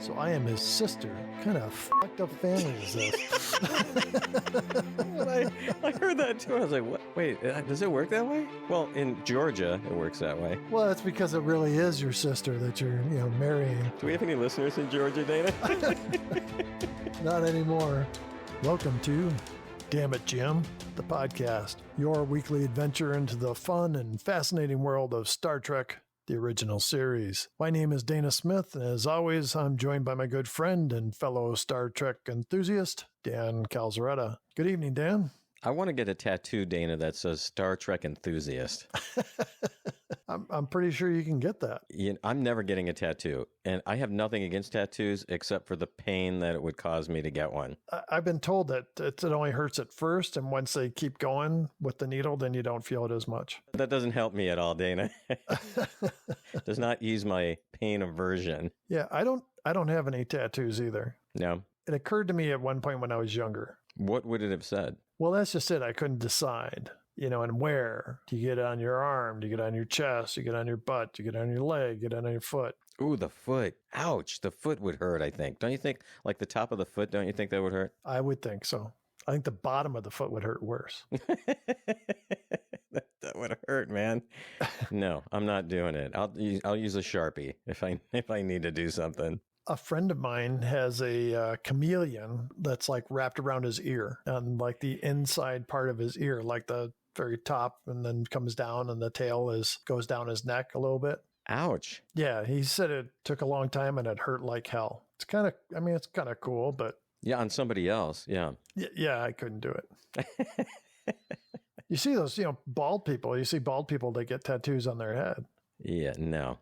So I am his sister. What kind of fucked up family is this? When I heard that too, I was like, what? Wait, does it work that way? Well, in Georgia, it works that way. Well, it's because it really is your sister that you're, marrying. Do we have any listeners in Georgia, Dana? Not anymore. Welcome to Damn It, Jim, the podcast. Your weekly adventure into the fun and fascinating world of Star Trek, the original series. My name is Dana Smith, and as always, I'm joined by my good friend and fellow Star Trek enthusiast, Dan Calzaretta. Good evening, Dan. I want to get a tattoo, Dana, that says Star Trek enthusiast. I'm pretty sure you can get that. I'm never getting a tattoo, and I have nothing against tattoos except for the pain that it would cause me to get one. I've been told that it only hurts at first, and once they keep going with the needle, then you don't feel it as much. That doesn't help me at all, Dana. Does not ease my pain aversion. Yeah, I don't have any tattoos either. No. It occurred to me at one point when I was younger. What would it have said? Well, that's just it. I couldn't decide, and where. Do you get it on your arm? Do you get it on your chest? Do you get it on your butt? Do you get it on your leg? Get it on your foot? Ooh, the foot. Ouch. The foot would hurt, I think. Don't you think, like the top of the foot, don't you think that would hurt? I would think so. I think the bottom of the foot would hurt worse. That would hurt, man. No, I'm not doing it. I'll use a Sharpie if I need to do something. A friend of mine has a chameleon that's like wrapped around his ear, and like the inside part of his ear, like the very top, and then comes down, and the tail goes down his neck a little bit. Ouch. Yeah, he said it took a long time and it hurt like hell. It's kind of cool, but yeah, on somebody else. Yeah. Yeah, I couldn't do it. You see those, bald people. You see bald people that get tattoos on their head. Yeah, no.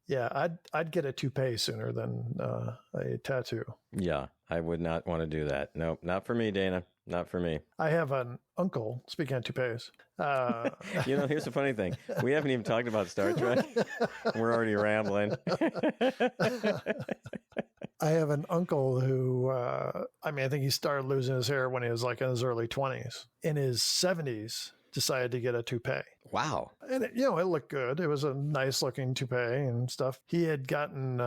Yeah, I'd get a toupee sooner than a tattoo. Yeah, I would not want to do that. No, not for me, Dana. Not for me. I have an uncle, speaking of toupees. Here's the funny thing. We haven't even talked about Star Trek. We're already rambling. I have an uncle who, I think he started losing his hair when he was like in his early 20s. In his 70s, decided to get a toupee. Wow. And it looked good. It was a nice looking toupee and stuff. He had gotten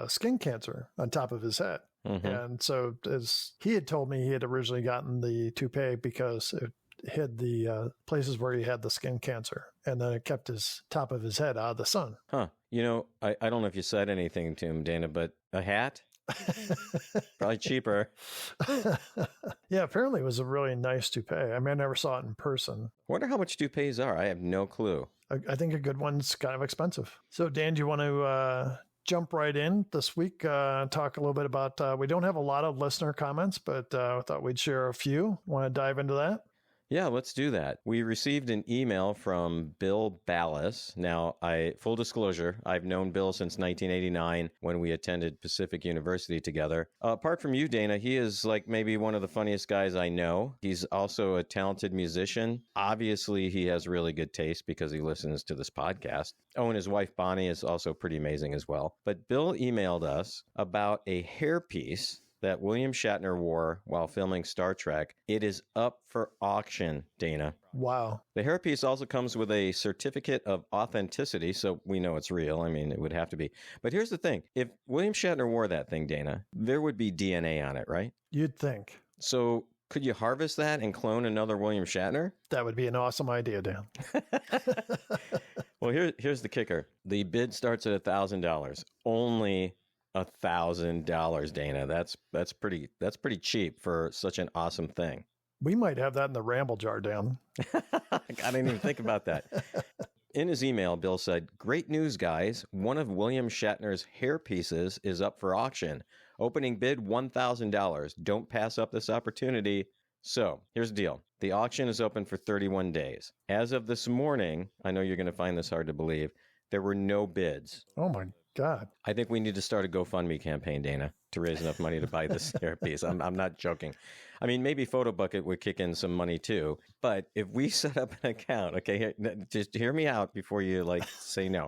skin cancer on top of his head. Mm-hmm. And so he had told me he had originally gotten the toupee because it hid the places where he had the skin cancer. And then it kept his top of his head out of the sun. Huh. I don't know if you said anything to him, Dana, but a hat? Probably cheaper. Yeah, apparently it was a really nice toupee. I never saw it in person. Wonder how much toupees are. I have no clue. I think a good one's kind of expensive. So, Dan, do you want to jump right in this week and talk a little bit about, we don't have a lot of listener comments, but I thought we'd share a few. Want to dive into that? Yeah, let's do that. We received an email from Bill Ballas. Now, full disclosure, I've known Bill since 1989 when we attended Pacific University together. Apart from you, Dana, he is like maybe one of the funniest guys I know. He's also a talented musician. Obviously, he has really good taste because he listens to this podcast. Oh, and his wife, Bonnie, is also pretty amazing as well. But Bill emailed us about a hairpiece that William Shatner wore while filming Star Trek. It is up for auction, Dana. Wow. The hairpiece also comes with a certificate of authenticity, so we know it's real. It would have to be. But here's the thing. If William Shatner wore that thing, Dana, there would be DNA on it, right? You'd think. So could you harvest that and clone another William Shatner? That would be an awesome idea, Dan. Well, here's the kicker. The bid starts at $1,000. Only $1,000, Dana. That's pretty cheap for such an awesome thing. We might have that in the ramble jar, Dan. I didn't even think about that. In his email, Bill said, "Great news, guys. One of William Shatner's hair pieces is up for auction. Opening bid $1,000. Don't pass up this opportunity." So here's the deal. The auction is open for 31 days. As of this morning, I know you're going to find this hard to believe, there were no bids. Oh my God. I think we need to start a GoFundMe campaign, Dana, to raise enough money to buy this hairpiece. I'm not joking. Maybe PhotoBucket would kick in some money too. But if we set up an account, okay, just hear me out before you say no.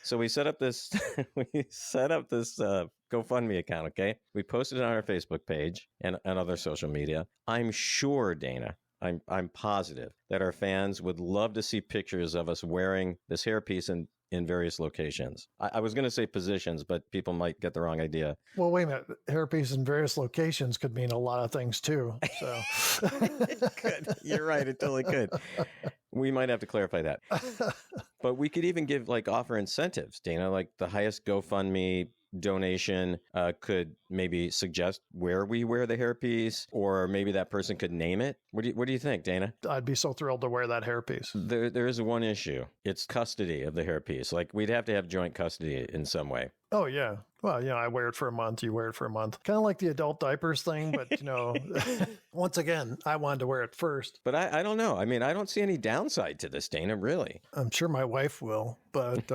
So we set up this GoFundMe account, okay? We posted it on our Facebook page and other social media. I'm sure, Dana, I'm positive that our fans would love to see pictures of us wearing this hairpiece and in various locations. I was going to say positions, but people might get the wrong idea. Well, wait a minute. Hairpiece in various locations could mean a lot of things too. So It could. You're right. It totally could. We might have to clarify that. But we could even give offer incentives, Dana, like the highest GoFundMe donation could maybe suggest where we wear the hairpiece, or maybe that person could name it. What do you think, Dana? I'd be so thrilled to wear that hairpiece. There is one issue. It's custody of the hairpiece. We'd have to have joint custody in some way. Oh, yeah. Well, I wear it for a month. You wear it for a month. Kind of like the adult diapers thing. But, once again, I wanted to wear it first. But I don't know. I mean, I don't see any downside to this, Dana, really. I'm sure my wife will. But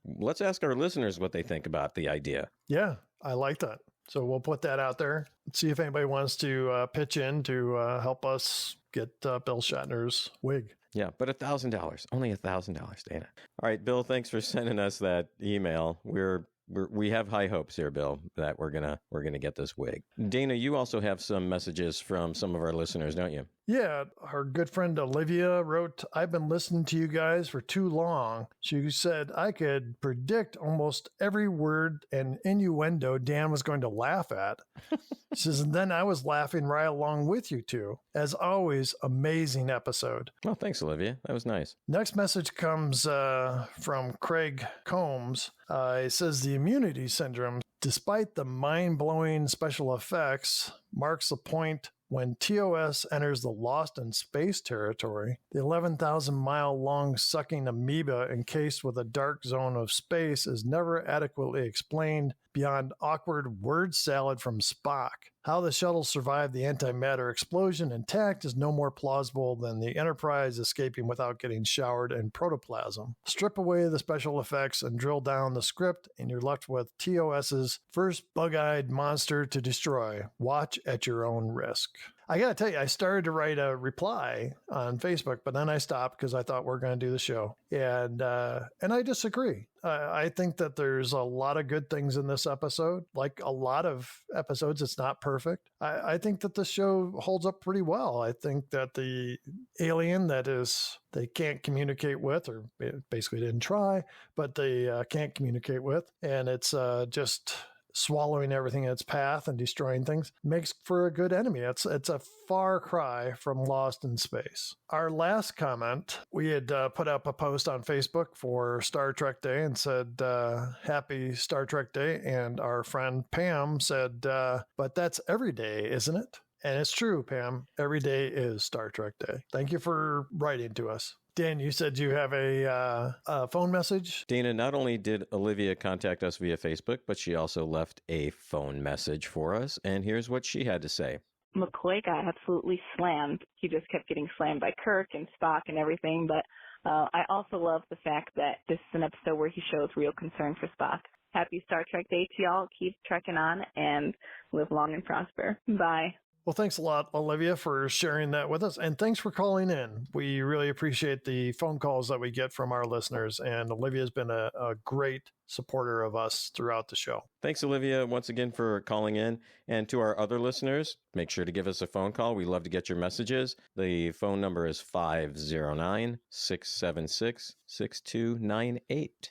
let's ask our listeners what they think about the idea. Yeah, I like that. So we'll put that out there. See if anybody wants to pitch in to help us get Bill Shatner's wig. Yeah, but $1,000, only $1,000, Dana. All right, Bill, thanks for sending us that email. We have high hopes here, Bill, that we're gonna get this wig. Dana, you also have some messages from some of our listeners, don't you? Yeah, our good friend Olivia wrote, "I've been listening to you guys for too long." She said, "I could predict almost every word and innuendo Dan was going to laugh at." She says, "And then I was laughing right along with you two. As always, amazing episode." Well, thanks, Olivia. That was nice. Next message comes from Craig Combs. It says, "The immunity syndrome, despite the mind-blowing special effects, marks the point when TOS enters the lost in space territory. The 11,000-mile-long sucking amoeba encased with a dark zone of space is never adequately explained beyond awkward word salad from Spock. How the shuttle survived the antimatter explosion intact is no more plausible than the Enterprise escaping without getting showered in protoplasm. Strip away the special effects and drill down the script, and you're left with TOS's first bug-eyed monster to destroy. Watch at your own risk." I got to tell you, I started to write a reply on Facebook, but then I stopped because I thought we're going to do the show. And I disagree. I think that there's a lot of good things in this episode. Like a lot of episodes, it's not perfect. I think that the show holds up pretty well. I think that the alien they can't communicate with, or basically didn't try, but they can't communicate with. And it's just swallowing everything in its path and destroying things, makes for a good enemy. It's a far cry from Lost in Space. Our last comment, we had put up a post on Facebook for Star Trek Day and said, "Happy Star Trek Day." And our friend Pam said, "But that's every day, isn't it?" And it's true, Pam. Every day is Star Trek Day. Thank you for writing to us. Dan, you said you have a phone message? Dana, not only did Olivia contact us via Facebook, but she also left a phone message for us. And here's what she had to say. McCoy got absolutely slammed. He just kept getting slammed by Kirk and Spock and everything. But I also love the fact that this is an episode where he shows real concern for Spock. Happy Star Trek Day to y'all. Keep trekking on and live long and prosper. Bye. Well, thanks a lot, Olivia, for sharing that with us. And thanks for calling in. We really appreciate the phone calls that we get from our listeners. And Olivia's been a great supporter of us throughout the show. Thanks, Olivia, once again for calling in. And to our other listeners, make sure to give us a phone call. We love to get your messages. The phone number is 509-676-6298.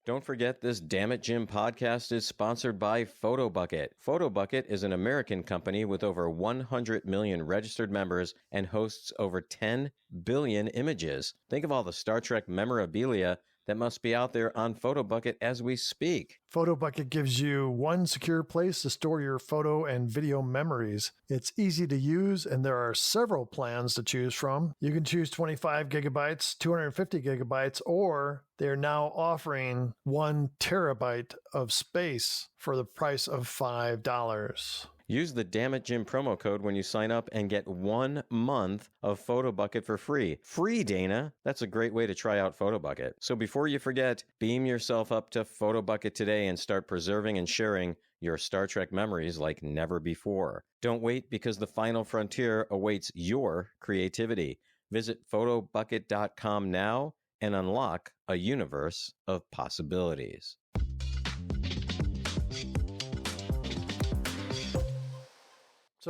Don't forget, this Damn It Jim podcast is sponsored by PhotoBucket. PhotoBucket is an American company with over 100 million registered members and hosts over 10 billion images. Think of all the Star Trek memorabilia that must be out there on PhotoBucket as we speak. PhotoBucket gives you one secure place to store your photo and video memories. It's easy to use, and there are several plans to choose from. You can choose 25 gigabytes, 250 gigabytes, or they're now offering 1 terabyte of space for the price of $5. Use the Damn It Jim promo code when you sign up and get 1 month of PhotoBucket for free. Free, Dana! That's a great way to try out PhotoBucket. So before you forget, beam yourself up to PhotoBucket today and start preserving and sharing your Star Trek memories like never before. Don't wait, because the final frontier awaits your creativity. Visit photobucket.com now and unlock a universe of possibilities.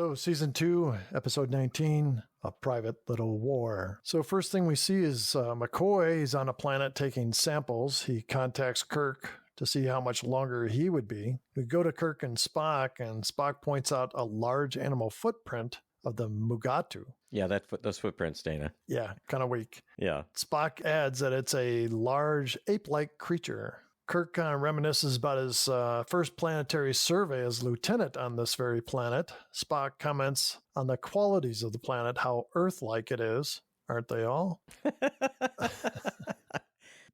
So, Season 2, Episode 19, A Private Little War. So, first thing we see is McCoy is on a planet taking samples. He contacts Kirk to see how much longer he would be. We go to Kirk and Spock points out a large animal footprint of the Mugato. Yeah, those footprints, Dana. Yeah, kind of weak. Yeah. Spock adds that it's a large ape-like creature. Kirk kind of reminisces about his first planetary survey as lieutenant on this very planet. Spock comments on the qualities of the planet, how Earth-like it is. Aren't they all?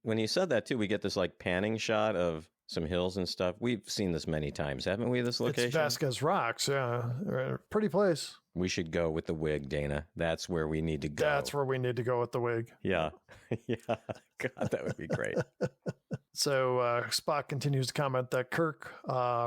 When you said that, too, we get this like panning shot of some hills and stuff. We've seen this many times, haven't we, this location? It's Vasquez Rocks, yeah. Pretty place. We should go with the wig, Dana. That's where we need to go. That's where we need to go with the wig. Yeah. Yeah. God, that would be great. So Spock continues to comment that Kirk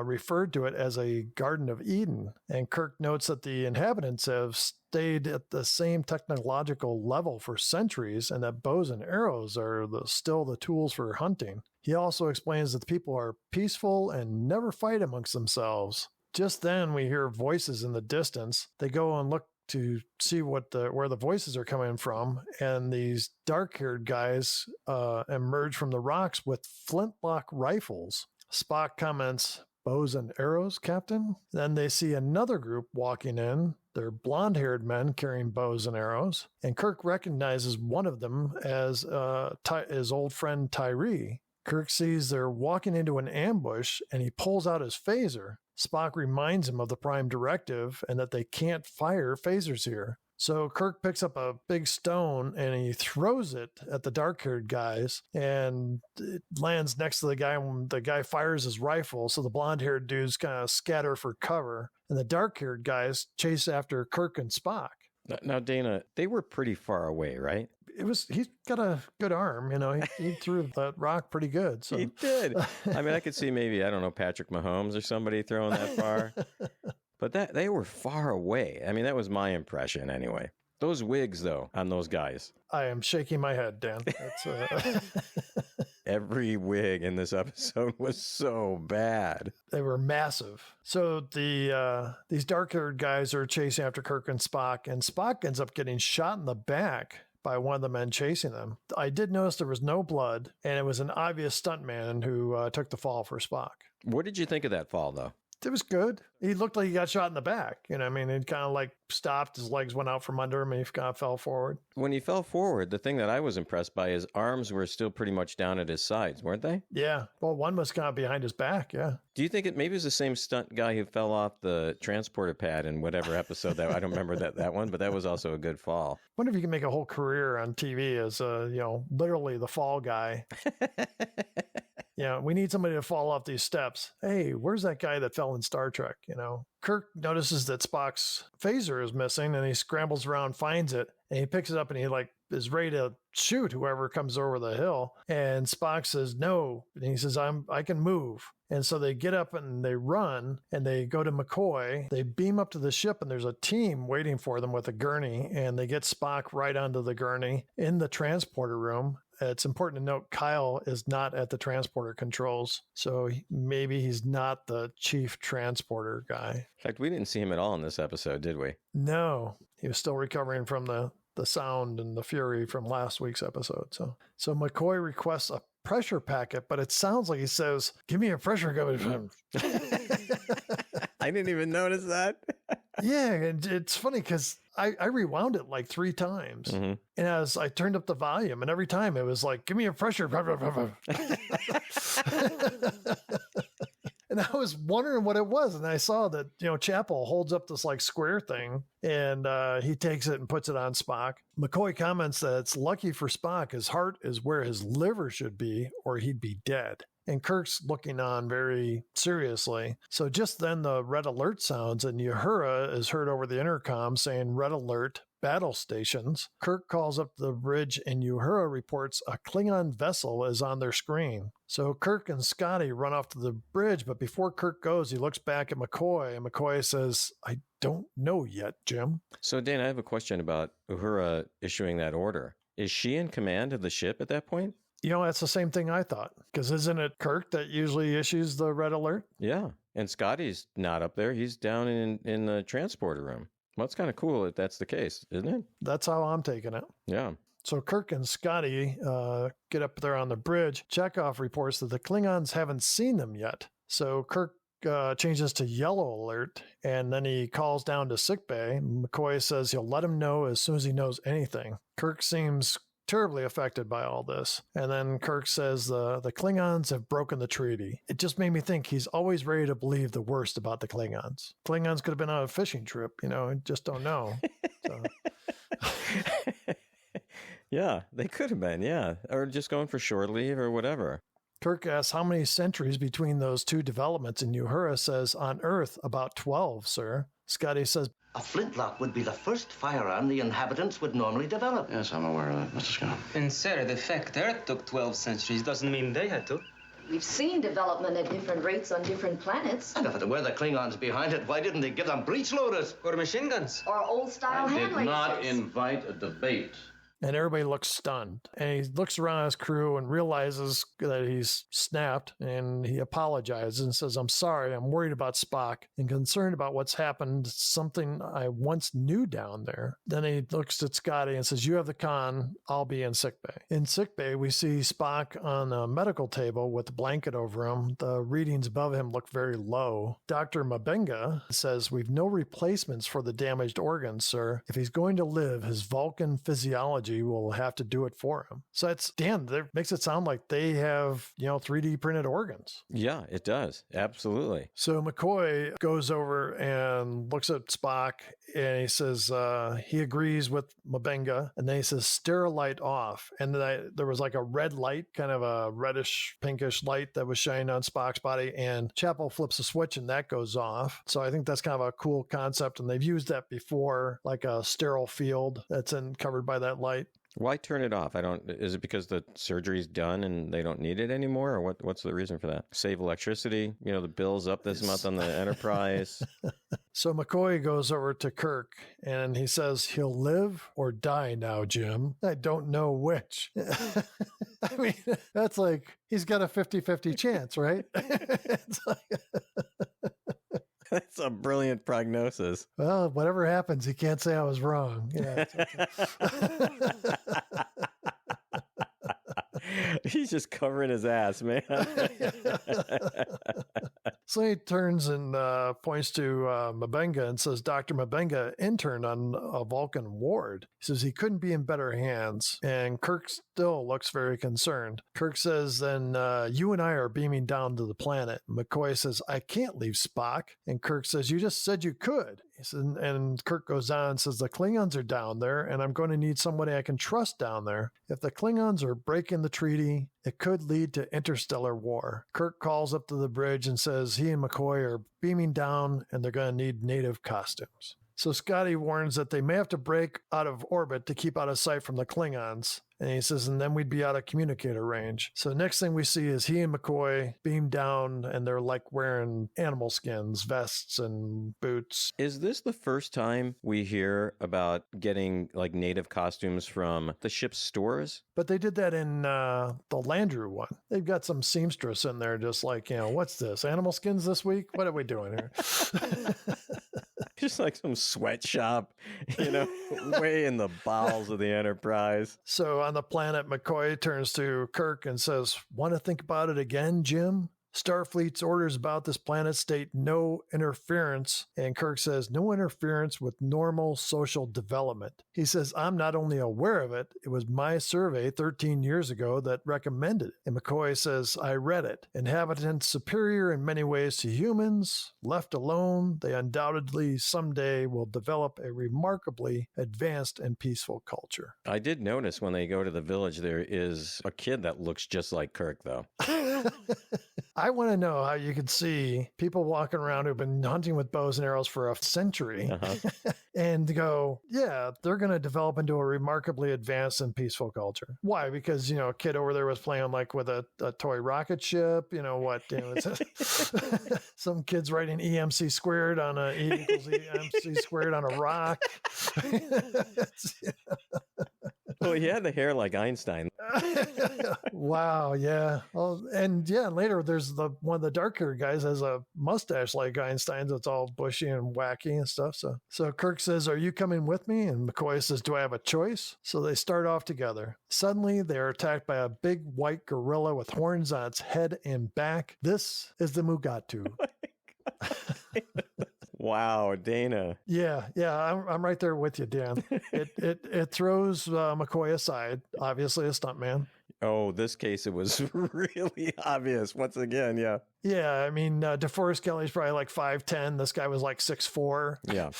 referred to it as a Garden of Eden. And Kirk notes that the inhabitants have stayed at the same technological level for centuries and that bows and arrows are still the tools for hunting. He also explains that the people are peaceful and never fight amongst themselves. Just then we hear voices in the distance. They go and look to see where the voices are coming from, and these dark-haired guys emerge from the rocks with flintlock rifles. Spock comments, "Bows and arrows, Captain?" Then they see another group walking in. They're blonde-haired men carrying bows and arrows, and Kirk recognizes one of them as his old friend Tyree. Kirk sees they're walking into an ambush, and he pulls out his phaser. Spock reminds him of the Prime Directive and that they can't fire phasers here. So Kirk picks up a big stone and he throws it at the dark-haired guys, and it lands next to the guy when the guy fires his rifle. So the blonde-haired dudes kind of scatter for cover, and the dark-haired guys chase after Kirk and Spock. Now, Dana, they were pretty far away, right? He's got a good arm, he threw that rock pretty good. So. He did. I mean, I could see maybe, I don't know, Patrick Mahomes or somebody throwing that far. But they were far away. I mean, that was my impression anyway. Those wigs, though, on those guys. I am shaking my head, Dan. That's, Every wig in this episode was so bad. They were massive. So these dark-haired guys are chasing after Kirk and Spock ends up getting shot in the back by one of the men chasing them. I did notice there was no blood, and it was an obvious stuntman who took the fall for Spock. What did you think of that fall, though? It was good. He looked like he got shot in the back. He kind of like stopped. His legs went out from under him and he kind of fell forward. When he fell forward, the thing that I was impressed by, his arms were still pretty much down at his sides, weren't they? Yeah. Well, one was kind of behind his back. Yeah. Do you think it maybe was the same stunt guy who fell off the transporter pad in whatever episode that I don't remember that one, but that was also a good fall. I wonder if you can make a whole career on TV as literally the fall guy. Yeah, we need somebody to fall off these steps. Hey, where's that guy that fell in Star Trek? Kirk notices that Spock's phaser is missing, and he scrambles around, finds it, and he picks it up, and he is ready to shoot whoever comes over the hill. And Spock says no, and he says, I can move. And so they get up and they run, and they go to McCoy. They beam up to the ship, and there's a team waiting for them with a gurney, and they get Spock right onto the gurney in the transporter room. It's important to note Kyle is not at the transporter controls, so maybe he's not the chief transporter guy. In fact, we didn't see him at all in this episode, did we? No, he was still recovering from the sound and the fury from last week's episode. So McCoy requests a pressure packet, but it sounds like he says, "Give me a pressure gun." I didn't even notice that. Yeah, and it's funny because I rewound it like 3 times. Mm-hmm. And as I turned up the volume, and every time it was like, "Give me a pressure." And I was wondering what it was. And I saw that, Chapel holds up this square thing, and he takes it and puts it on Spock. McCoy comments that it's lucky for Spock his heart is where his liver should be, or he'd be dead. And Kirk's looking on very seriously. So just then the red alert sounds, and Uhura is heard over the intercom saying, "Red alert, battle stations." Kirk calls up the bridge, and Uhura reports a Klingon vessel is on their screen. So Kirk and Scotty run off to the bridge, but before Kirk goes, he looks back at McCoy, and McCoy says, "I don't know yet, Jim." So, Dan, I have a question about Uhura issuing that order. Is she in command of the ship at that point? That's the same thing I thought, because isn't it Kirk that usually issues the red alert? Yeah. And Scotty's not up there. He's down in the transporter room. Well, it's kind of cool if that's the case, isn't it? That's how I'm taking it. Yeah. So Kirk and Scotty get up there on the bridge. Chekhov reports that the Klingons haven't seen them yet. So Kirk changes to yellow alert, and then he calls down to sickbay. McCoy says he'll let him know as soon as he knows anything. Kirk seems terribly affected by all this. And then Kirk says the Klingons have broken the treaty. It just made me think he's always ready to believe the worst about the Klingons. Klingons could have been on a fishing trip, just don't know. So. Yeah, they could have been, yeah. Or just going for shore leave or whatever. Kirk asks how many centuries between those two developments, and Uhura says, on Earth, about 12, sir. Scotty says, a flintlock would be the first firearm the inhabitants would normally develop. Yes, I'm aware of that, Mr. Scott. And, sir, the fact Earth took 12 centuries doesn't mean they had to. We've seen development at different rates on different planets. And if there were the Klingons behind it, why didn't they give them breech loaders? Or machine guns. Or old-style I hand did not lasers. invite a debate. and everybody looks stunned. And he looks around his crew and realizes that he's snapped, and he apologizes and says, I'm sorry, I'm worried about Spock and concerned about what's happened, something I once knew down there. Then he looks at Scotty and says, you have the con, I'll be in sickbay. In sickbay, we see Spock on a medical table with a blanket over him. The readings above him look very low. Dr. Mabenga says, we've no replacements for the damaged organs, sir. If he's going to live, his Vulcan physiology will have to do it for him. So it's, damn, that makes it sound like they have, 3D printed organs. Yeah, it does. Absolutely. So McCoy goes over and looks at Spock, and he says he agrees with Mabenga, and then he says sterilite off. And then there was like a red light, kind of a reddish pinkish light that was shining on Spock's body, and Chapel flips a switch and that goes off. So I think that's kind of a cool concept, and they've used that before, like a sterile field that's covered by that light. Why turn it off? Is it because the surgery's done and they don't need it anymore? Or what's the reason for that? Save electricity? The bill's up this month on the Enterprise. So McCoy goes over to Kirk and he says, he'll live or die now, Jim. I don't know which. I mean, that's like, he's got a 50-50 chance, right? It's like... That's a brilliant prognosis. Well, whatever happens, he can't say I was wrong. Yeah. He's just covering his ass, man. So he turns and points to Mabenga and says, Dr. Mabenga interned on a Vulcan ward. He says he couldn't be in better hands. And Kirk still looks very concerned. Kirk says, then you and I are beaming down to the planet. McCoy says, I can't leave Spock. And Kirk says, you just said you could. He said, and Kirk goes on and says, the Klingons are down there, and I'm going to need somebody I can trust down there. If the Klingons are breaking the treaty, it could lead to interstellar war. Kirk calls up to the bridge and says he and McCoy are beaming down, and they're going to need native costumes. So Scotty warns that they may have to break out of orbit to keep out of sight from the Klingons. And he says, and then we'd be out of communicator range. So next thing we see is he and McCoy beam down, and they're like wearing animal skins, vests and boots. Is this the first time we hear about getting like native costumes from the ship's stores? But they did that in the Landru one. They've got some seamstress in there just like, what's this? Animal skins this week? What are we doing here? Just like some sweatshop, way in the bowels of the Enterprise. So on the planet, McCoy turns to Kirk and says, want to think about it again, Jim? Starfleet's orders about this planet state no interference, and Kirk says no interference with normal social development. He says, I'm not only aware of it, it was my survey 13 years ago that recommended it. And McCoy says, I read it. Inhabitants superior in many ways to humans, left alone, they undoubtedly someday will develop a remarkably advanced and peaceful culture. I did notice when they go to the village, there is a kid that looks just like Kirk, though. I want to know how you could see people walking around who've been hunting with bows and arrows for a century and go, yeah, they're going to develop into a remarkably advanced and peaceful culture. Why? Because, a kid over there was playing like with a toy rocket ship, some kids writing EMC squared on a E equals EMC squared on a rock. Well, he had the hair like Einstein. Wow, yeah. Well, and later there's one of the dark-haired guys has a mustache like Einstein's. It's all bushy and wacky and stuff. So Kirk says, "Are you coming with me?" And McCoy says, "Do I have a choice?" So they start off together. Suddenly, they are attacked by a big white gorilla with horns on its head and back. This is the Mugato. Wow, Dana. Yeah, I'm right there with you, Dan. It throws McCoy aside, obviously a stuntman. Oh, this case, it was really obvious once again. Yeah. Yeah, I mean, DeForest Kelly's probably like 5'10". This guy was like 6'4". Yeah.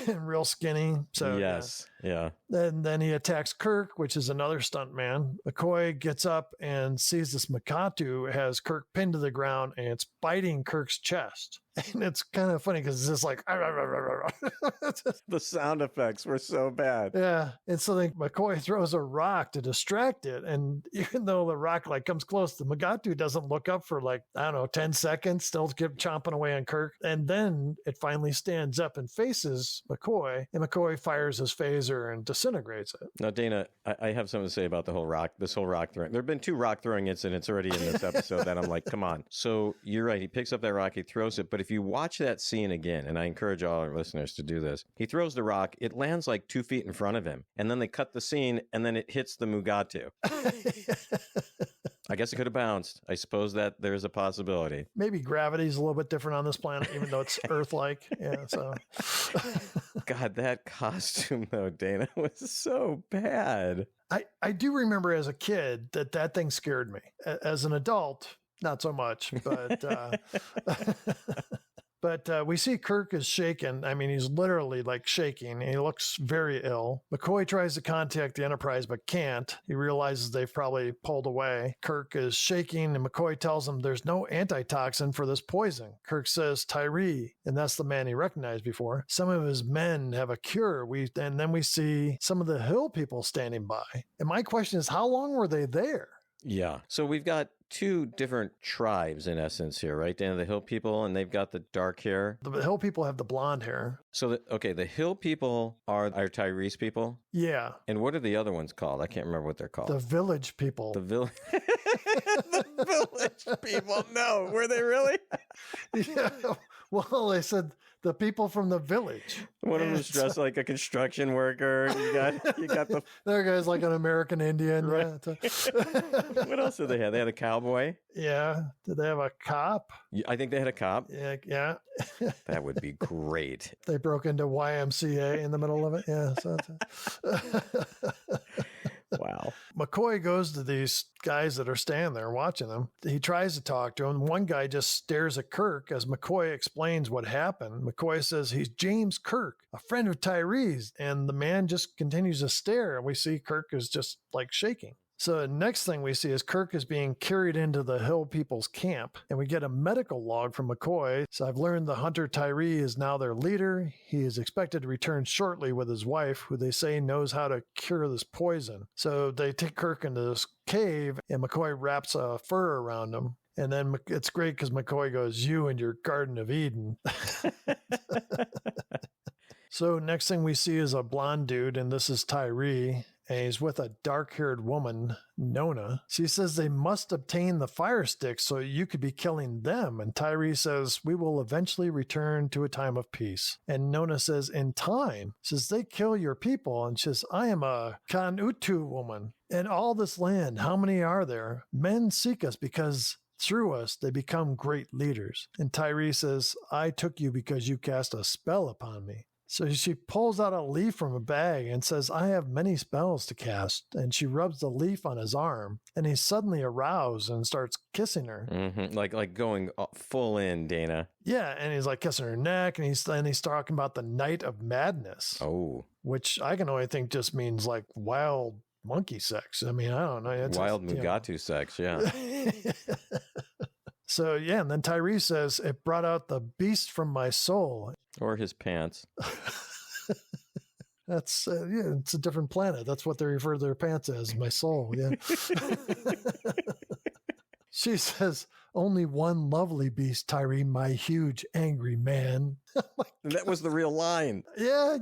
And real skinny. So yes. Yeah. Then he attacks Kirk, which is another stuntman. McCoy gets up and sees this Mugato has Kirk pinned to the ground and it's biting Kirk's chest. And it's kind of funny because it's just like the sound effects were so bad. Yeah. And so then McCoy throws a rock to distract it. And even though the rock like comes close, the Mugato doesn't look up for like, I don't know, 10 seconds, still keep chomping away on Kirk. And then it finally stands up and faces McCoy, and McCoy fires his phaser and disintegrates it. Now, Dana, I have something to say about this whole rock throwing. There have been 2 rock throwing incidents already in this episode that I'm like, come on. So you're right. He picks up that rock, he throws it. But if you watch that scene again, and I encourage all our listeners to do this, he throws the rock, it lands like 2 feet in front of him. And then they cut the scene, and then it hits the Mugato. I guess it could have bounced. I suppose that there's a possibility. Maybe gravity's a little bit different on this planet, even though it's Earth-like. Yeah, so. God, that costume, though, Dana, was so bad. I do remember as a kid that thing scared me. As an adult, not so much, but... But we see Kirk is shaken. I mean, he's literally like shaking. He looks very ill. McCoy tries to contact the Enterprise, but can't. He realizes they've probably pulled away. Kirk is shaking, and McCoy tells him there's no antitoxin for this poison. Kirk says, Tyree, and that's the man he recognized before. Some of his men have a cure. And then we see some of the Hill people standing by. And my question is, how long were they there? Yeah. So we've got 2 different tribes in essence here, right? Dan, the Hill people, and they've got the dark hair. The Hill people have the blonde hair. So, the Hill people are Tyrese people? Yeah. And what are the other ones called? I can't remember what they're called. The village people. The village people. No, were they really? Yeah. Well, they said the people from the village. One of them was dressed like a construction worker. You got the there guy's like an American Indian. Right. Yeah. What else did they have? They had a cowboy. Yeah. Did they have a cop? I think they had a cop. Yeah. That would be great. They broke into YMCA in the middle of it. Yeah. So Wow. McCoy goes to these guys that are standing there watching them. He tries to talk to them. One guy just stares at Kirk as McCoy explains what happened. McCoy says he's James Kirk, a friend of Tyree's, and the man just continues to stare, and we see Kirk is just like shaking. So the next thing we see is Kirk is being carried into the Hill people's camp, and we get a medical log from McCoy. So I've learned the hunter Tyree is now their leader. He is expected to return shortly with his wife, who they say knows how to cure this poison. So they take Kirk into this cave, and McCoy wraps a fur around him. And then it's great because McCoy goes, "You and your Garden of Eden." So next thing we see is a blonde dude, and this is Tyree. And he's with a dark-haired woman, Nona. She says they must obtain the fire sticks so you could be killing them. And Tyree says, we will eventually return to a time of peace. And Nona says, in time? Says, they kill your people. And she says, I am a Kanutu woman. In all this land, how many are there? Men seek us because through us they become great leaders. And Tyree says, I took you because you cast a spell upon me. So she pulls out a leaf from a bag and says, I have many spells to cast. And she rubs the leaf on his arm. And he's suddenly aroused and starts kissing her. Mm-hmm. Like going full in, Dana. Yeah, and he's like kissing her neck. And he's talking about the night of madness. Oh. Which I can only think just means like wild monkey sex. I mean, I don't know. It's wild Mugato sex, yeah. So, yeah, and then Tyree says, it brought out the beast from my soul. Or his pants. That's, it's a different planet. That's what they refer to their pants as, my soul, yeah. She says, only one lovely beast, Tyree, my huge, angry man. That was the real line. Yeah.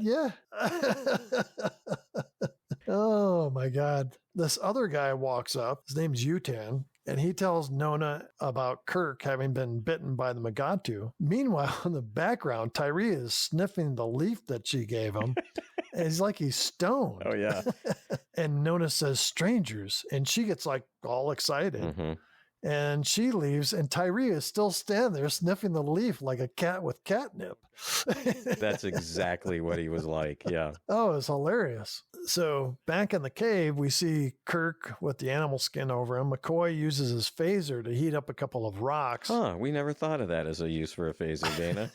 Oh my God. This other guy walks up. His name's Yutan. And he tells Nona about Kirk having been bitten by the Mugato. Meanwhile, in the background, Tyree is sniffing the leaf that she gave him. And he's like he's stoned. Oh, yeah. And Nona says, strangers. And she gets like all excited. Mm-hmm. And she leaves, and Tyree is still standing there sniffing the leaf like a cat with catnip. That's exactly what he was like. Yeah. Oh, it's hilarious. So back in the cave, we see Kirk with the animal skin over him. McCoy uses his phaser to heat up a couple of rocks. Huh. We never thought of that as a use for a phaser, Dana.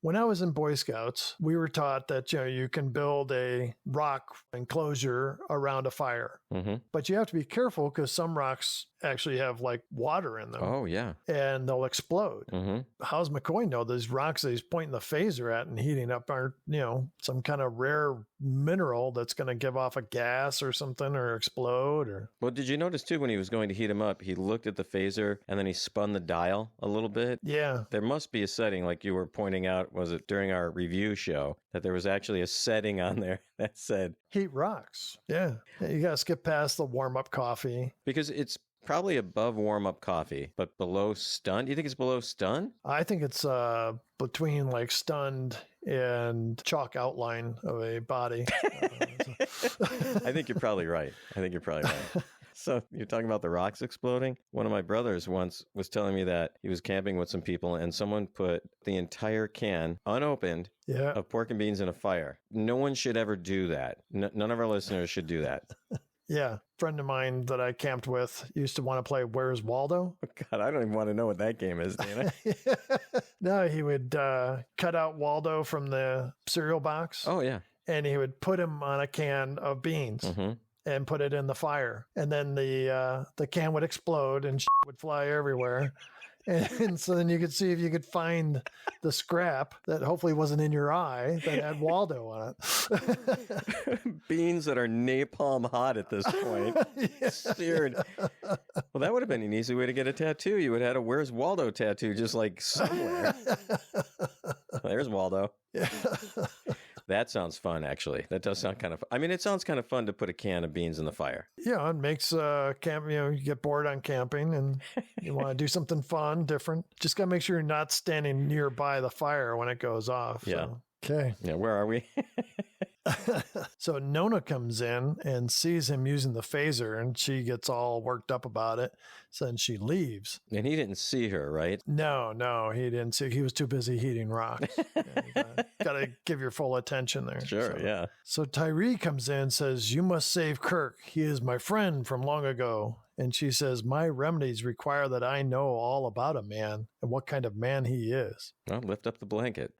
When I was in Boy Scouts, we were taught that you can build a rock enclosure around a fire, Mm-hmm. but you have to be careful because some rocks actually have like water in them. Oh, yeah. And they'll explode. Mm-hmm. How's McCoy know those rocks that he's pointing the phaser at and heating up aren't, some kind of rare mineral that's going to give off a gas or something or explode? Or Well, did you notice too when he was going to heat him up, he looked at the phaser and then he spun the dial a little bit? yeah, There must be a setting, like you were pointing out, was it during our review show, that there was actually a setting on there that said, heat rocks. Yeah, you got to skip past the warm up coffee. because it's probably above warm-up coffee, but below stun. Do you think it's below stun? I think it's between like stunned and chalk outline of a body. I think you're probably right. So you're talking about the rocks exploding? One of my brothers once was telling me that he was camping with some people and someone put the entire can unopened Yeah. of pork and beans in a fire. No one should ever do that. None of our listeners should do that. Yeah. Friend of mine that I camped with used to want to play Where's Waldo? God, I don't even want to know what that game is, Dana. No, he would cut out Waldo from the cereal box Oh, yeah. and he would put him on a can of beans. Mm-hmm. And put it in the fire, and then the can would explode and would fly everywhere, and so then you could see if you could find the scrap that hopefully wasn't in your eye that had Waldo on it. Beans that are napalm hot at this point. Yeah. Seared. Well, that would have been an easy way to get a tattoo. You would have had a Where's Waldo tattoo just like somewhere. There's Waldo. Yeah. That sounds fun, actually. That does sound kind of fun. I mean, it sounds kind of fun to put a can of beans in the fire. Yeah, it makes camp. You get bored on camping and you want to do something fun, different. Just gotta make sure you're not standing nearby the fire when it goes off. Yeah. So. Okay. Yeah, where are we? So Nona comes in and sees him using the phaser and she gets all worked up about it. So then she leaves. And he didn't see her, right? No, he didn't see. He was too busy heating rocks. Gotta give your full attention there. Sure, yeah. So Tyree comes in and says, you must save Kirk. He is my friend from long ago. And she says, my remedies require that I know all about a man and what kind of man he is. Well, lift up the blanket.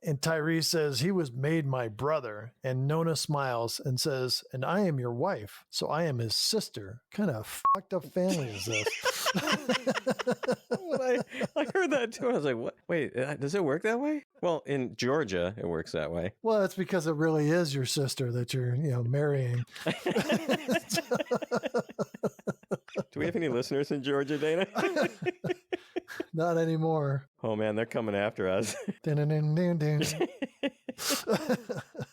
And Tyree says, he was made my brother. And Nona smiles and says, and I am your wife, so I am his sister. What kind of fucked up family is this? Well, I heard that too. I was like, what? Wait, does it work that way? Well, in Georgia, it works that way. Well, it's because it really is your sister that you're, marrying. Do we have any listeners in Georgia, Dana? Not anymore. Oh, man, they're coming after us. Dun-dun-dun-dun-dun.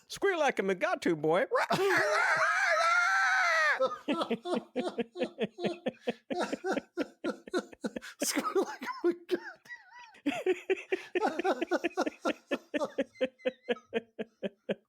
Squeal like a Mugato, boy. Squeal like a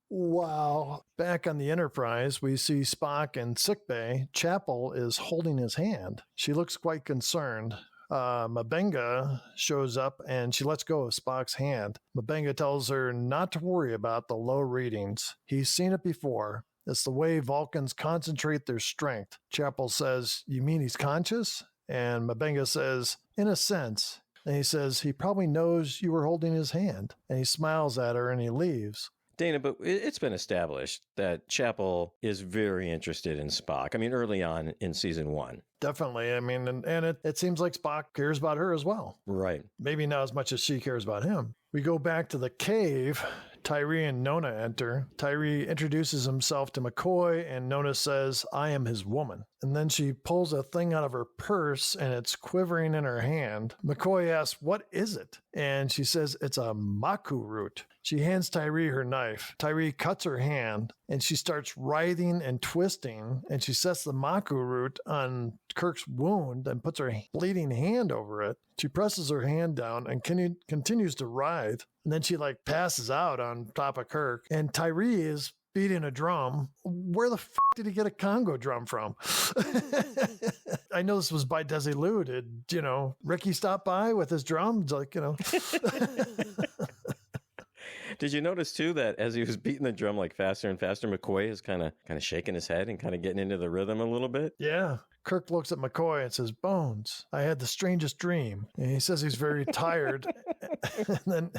Wow. Back on the Enterprise, we see Spock in sickbay. Chapel is holding his hand. She looks quite concerned. Mabenga shows up and she lets go of Spock's hand. Mabenga tells her not to worry about the low readings. He's seen it before. It's the way Vulcans concentrate their strength. Chapel says, you mean he's conscious? And Mabenga says, in a sense. And he says, he probably knows you were holding his hand. And he smiles at her and he leaves. Dana, but it's been established that Chapel is very interested in Spock. I mean, early on in season 1. Definitely. I mean, and it seems like Spock cares about her as well. Right. Maybe not as much as she cares about him. We go back to the cave. Tyree and Nona enter. Tyree introduces himself to McCoy, and Nona says, I am his woman. And then she pulls a thing out of her purse, and it's quivering in her hand. McCoy asks, what is it? and she says it's a maku root. She hands Tyree her knife. Tyree cuts her hand, and she starts writhing and twisting, and she sets the maku root on Kirk's wound and puts her bleeding hand over it. She presses her hand down and continues to writhe, and then she passes out on top of Kirk, and Tyree is beating a drum. Where the did he get a Congo drum from? I know this was by Desilu. Did, Ricky stop by with his drums? Did you notice too that as he was beating the drum faster and faster, McCoy is kind of shaking his head and kind of getting into the rhythm a little bit? Yeah. Kirk looks at McCoy and says, "Bones, I had the strangest dream." And he says he's very tired. And then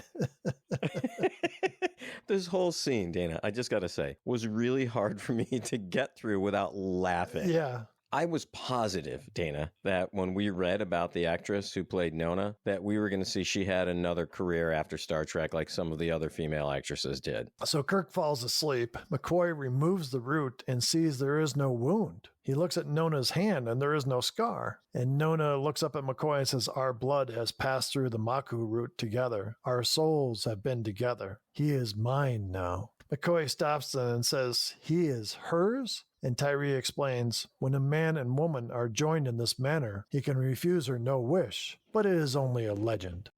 this whole scene, Dana, I just got to say, was really hard for me to get through without laughing. Yeah. I was positive, Dana, that when we read about the actress who played Nona, that we were going to see she had another career after Star Trek like some of the other female actresses did. So Kirk falls asleep. McCoy removes the root and sees there is no wound. He looks at Nona's hand and there is no scar. And Nona looks up at McCoy and says, "Our blood has passed through the maku root together. Our souls have been together. He is mine now." McCoy stops and says, "He is hers?" And Tyree explains, "When a man and woman are joined in this manner, he can refuse her no wish, but it is only a legend."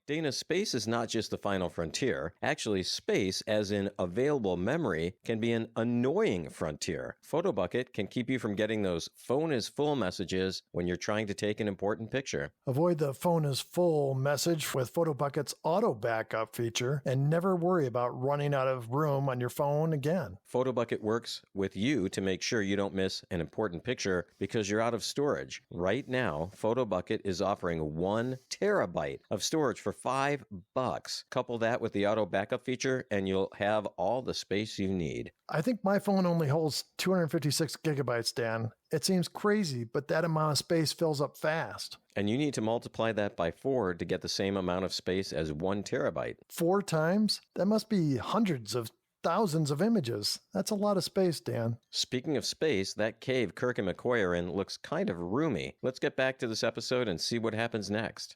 Dana, space is not just the final frontier. Actually, space, as in available memory, can be an annoying frontier. Photobucket can keep you from getting those phone is full messages when you're trying to take an important picture. Avoid the phone is full message with Photobucket's auto backup feature and never worry about running out of room on your phone again. Photobucket works with you to make sure you don't miss an important picture because you're out of storage. Right now, Photobucket is offering 1 terabyte of storage for $5. Couple that with the auto backup feature and you'll have all the space you need. I think my phone only holds 256 gigabytes, Dan. It seems crazy, but that amount of space fills up fast. And you need to multiply that by 4 to get the same amount of space as 1 terabyte. 4 times? That must be hundreds of thousands of images. That's a lot of space, Dan. Speaking of space, that cave Kirk and McCoy are in looks kind of roomy. Let's get back to this episode and see what happens next.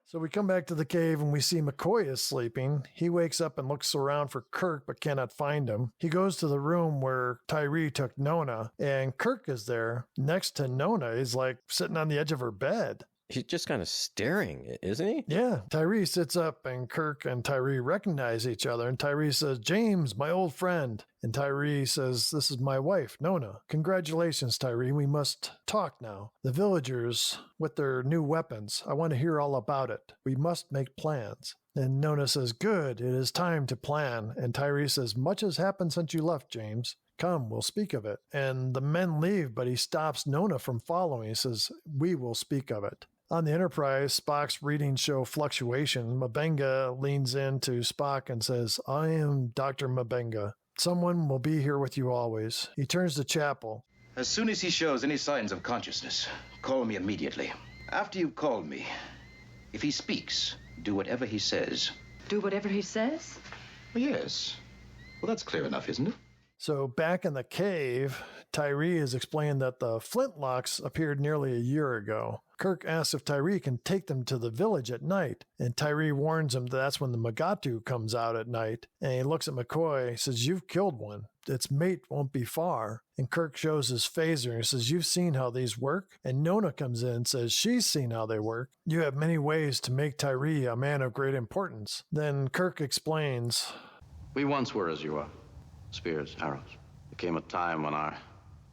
So we come back to the cave and we see McCoy is sleeping. He wakes up and looks around for Kirk but cannot find him. He goes to the room where Tyree took Nona and Kirk is there. Next to Nona, he's sitting on the edge of her bed. He's just kind of staring, isn't he? Yeah. Tyree sits up and Kirk and Tyree recognize each other. And Tyree says, "James, my old friend." And Tyree says, "This is my wife, Nona." "Congratulations, Tyree. We must talk now. The villagers with their new weapons. I want to hear all about it. We must make plans." And Nona says, "Good. It is time to plan." And Tyree says, "Much has happened since you left, James. Come, we'll speak of it." And the men leave, but he stops Nona from following. He says, "We will speak of it." On the Enterprise, Spock's readings show fluctuation. Mabenga leans in to Spock and says, "I am Dr. Mabenga. Someone will be here with you always." He turns to Chapel. As soon as he shows any signs of consciousness, call me immediately. After you've called me, if he speaks, do whatever he says. Do whatever he says? Well, yes. Well, that's clear enough, isn't it? So back in the cave, Tyree is explaining that the flintlocks appeared nearly a year ago. Kirk asks if Tyree can take them to the village at night, and Tyree warns him that that's when the Mugato comes out at night. And he looks at McCoy, says, "You've killed one. Its mate won't be far." And Kirk shows his phaser and says, "You've seen how these work?" And Nona comes in and says she's seen how they work. "You have many ways to make Tyree a man of great importance." Then Kirk explains, We once were as you are. Spears, arrows. There came a time when our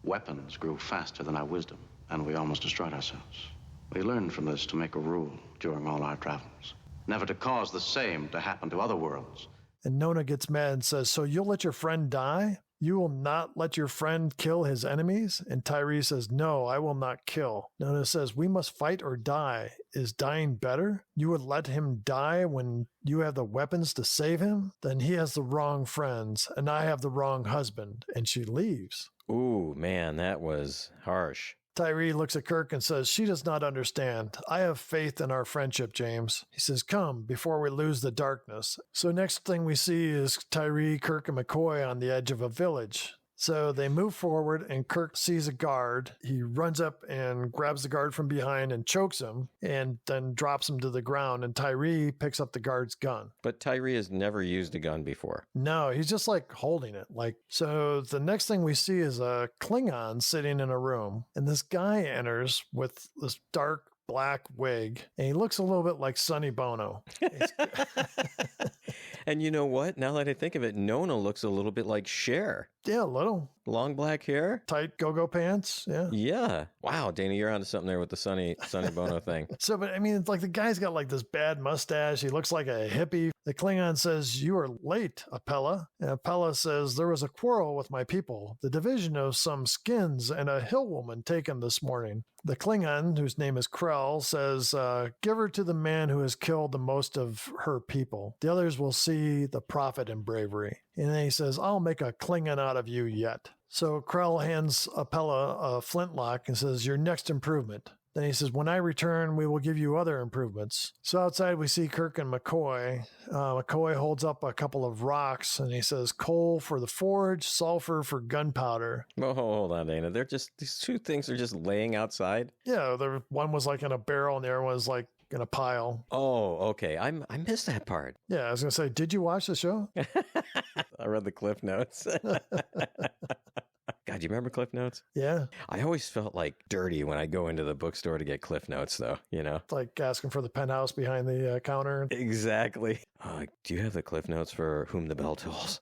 weapons grew faster than our wisdom, and we almost destroyed ourselves. We learned from this to make a rule during all our travels, never to cause the same to happen to other worlds. And Nona gets mad and says, "So you'll let your friend die? You will not let your friend kill his enemies?" And Tyree says, "No, I will not kill." Nona says, "We must fight or die. Is dying better? You would let him die when you have the weapons to save him? Then he has the wrong friends, and I have the wrong husband." And she leaves. Ooh, man, that was harsh. Tyree looks at Kirk and says, she does not understand. I have faith in our friendship, James. He says, come, before we lose the darkness. So next thing we see is Tyree, Kirk, and McCoy on the edge of a village. So they move forward and Kirk sees a guard. He runs up and grabs the guard from behind and chokes him and then drops him to the ground. And Tyree picks up the guard's gun. But Tyree has never used a gun before. No, he's just like holding it. So the next thing we see is a Klingon sitting in a room. And this guy enters with this dark black wig. And he looks a little bit like Sonny Bono. And you know what? Now that I think of it, Nona looks a little bit like Cher. Yeah, a little. Long black hair. Tight go-go pants. Yeah. Yeah. Wow, Dana, you're onto something there with the Sonny Bono thing. So, but I mean, it's like the guy's got like this bad mustache. He looks like a hippie. The Klingon says, you are late, Apella. And Apella says, there was a quarrel with my people. The division of some skins and a hill woman taken this morning. The Klingon, whose name is Krell, says, give her to the man who has killed the most of her people. The others will see the profit in bravery. And then he says, I'll make a Klingon out of you yet. So Krell hands Apella a flintlock and says, your next improvement. Then he says, when I return, we will give you other improvements. So outside we see Kirk and McCoy. McCoy holds up a couple of rocks and he says, coal for the forge, sulfur for gunpowder. Oh, hold on, Dana. These two things are just laying outside? Yeah, one was like in a barrel and the other one was like in a pile. Oh, okay. I missed that part. Yeah, I was going to say, did you watch the show? I read the Cliff Notes. God, do you remember Cliff Notes? Yeah. I always felt like dirty when I go into the bookstore to get Cliff Notes, though, you know? It's like asking for the penthouse behind the counter. Exactly. Do you have the Cliff Notes for Whom the Bell Tolls?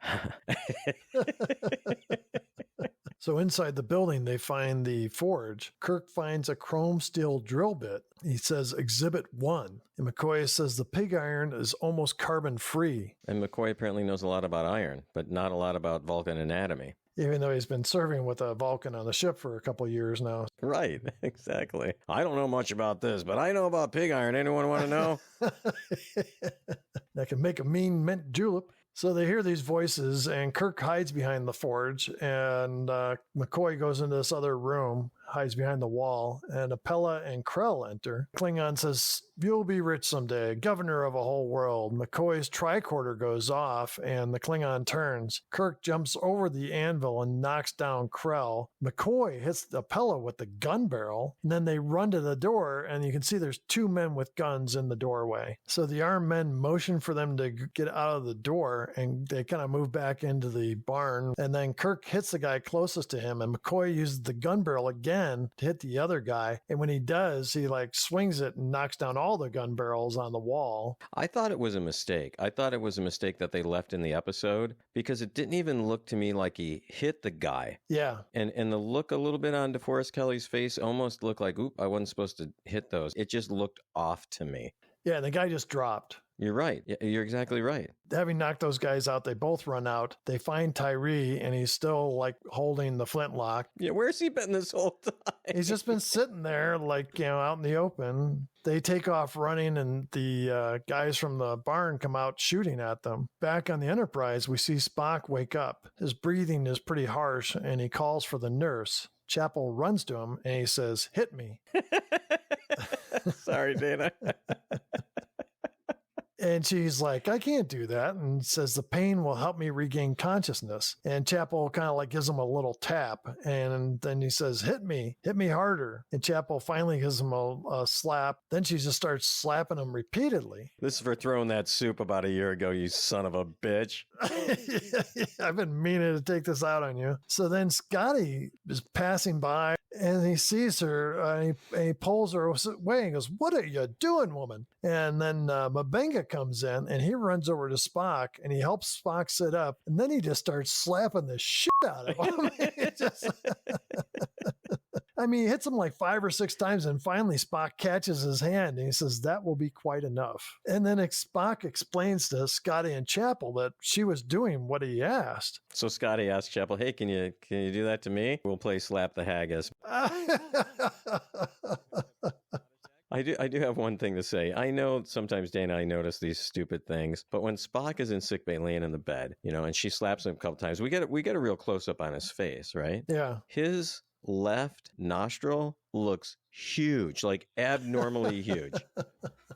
So inside the building, they find the forge. Kirk finds a chrome steel drill bit. He says, Exhibit 1. And McCoy says the pig iron is almost carbon free. And McCoy apparently knows a lot about iron, but not a lot about Vulcan anatomy. Even though he's been serving with a Vulcan on the ship for a couple of years now. Right, exactly. I don't know much about this, but I know about pig iron. Anyone want to know? That can make a mean mint julep. So they hear these voices, and Kirk hides behind the forge, and McCoy goes into this other room, hides behind the wall, and Apella and Krell enter. Klingon says, you'll be rich someday, governor of a whole world. McCoy's tricorder goes off, and the Klingon turns. Kirk jumps over the anvil and knocks down Krell. McCoy hits Apella with the gun barrel, and then they run to the door, and you can see there's two men with guns in the doorway. So the armed men motion for them to get out of the door, and they kind of move back into the barn. And then Kirk hits the guy closest to him, and McCoy uses the gun barrel again to hit the other guy. And when he does, he swings it and knocks down all the gun barrels on the wall. I thought it was a mistake. I thought it was a mistake that they left in the episode because it didn't even look to me like he hit the guy. Yeah. And the look a little bit on DeForest Kelly's face almost looked like, oop, I wasn't supposed to hit those. It just looked off to me. Yeah, the guy just dropped. You're right. You're exactly right. Having knocked those guys out, they both run out. They find Tyree, and he's still holding the flintlock. Yeah, where's he been this whole time? He's just been sitting there, out in the open. They take off running, and the guys from the barn come out shooting at them. Back on the Enterprise, we see Spock wake up. His breathing is pretty harsh, and he calls for the nurse. Chapel runs to him, and he says, hit me. Sorry, Dana. And she's like, I can't do that. And says the pain will help me regain consciousness. And Chapel kind of gives him a little tap. And then he says, hit me harder. And Chapel finally gives him a slap. Then she just starts slapping him repeatedly. This is for throwing that soup about a year ago, you son of a bitch. I've been meaning to take this out on you. So then Scotty is passing by and he sees her and he pulls her away and goes, what are you doing, woman? And then Mabenga comes in and he runs over to Spock and he helps Spock sit up. And then he just starts slapping the shit out of him. He hits him 5 or 6 times and finally Spock catches his hand and he says, that will be quite enough. And then Spock explains to Scotty and Chapel that she was doing what he asked. So Scotty asked Chapel, hey, can you do that to me? We'll play Slap the Haggis. I do have one thing to say. I know sometimes, Dana, I notice these stupid things, but when Spock is in sickbay laying in the bed, and she slaps him a couple times, we get a real close up on his face, right? Yeah. His left nostril looks huge, like abnormally huge.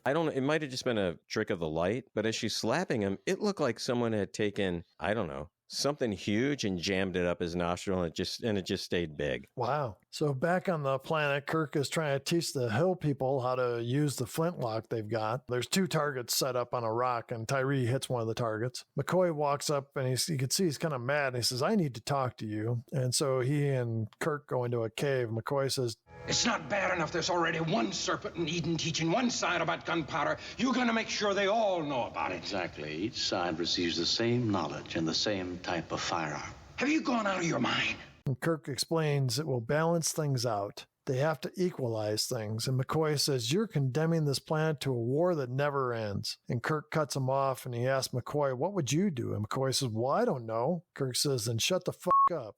I don't know. It might have just been a trick of the light, but as she's slapping him, it looked like someone had taken, I don't know, something huge and jammed it up his nostril, and it just stayed big. Wow. So back on the planet, Kirk is trying to teach the hill people how to use the flintlock they've got. There's 2 targets set up on a rock, and Tyree hits one of the targets. McCoy walks up, and you can see he's kind of mad, and he says, I need to talk to you. And so he and Kirk go into a cave. McCoy says, it's not bad enough there's already one serpent in Eden teaching one side about gunpowder. You're going to make sure they all know about it. Exactly. Each side receives the same knowledge and the same type of firearm. Have you gone out of your mind? And Kirk explains it will balance things out. They have to equalize things. And McCoy says, you're condemning this planet to a war that never ends. And Kirk cuts him off, and he asks McCoy, what would you do? And McCoy says, well, I don't know. Kirk says, then shut the fuck up.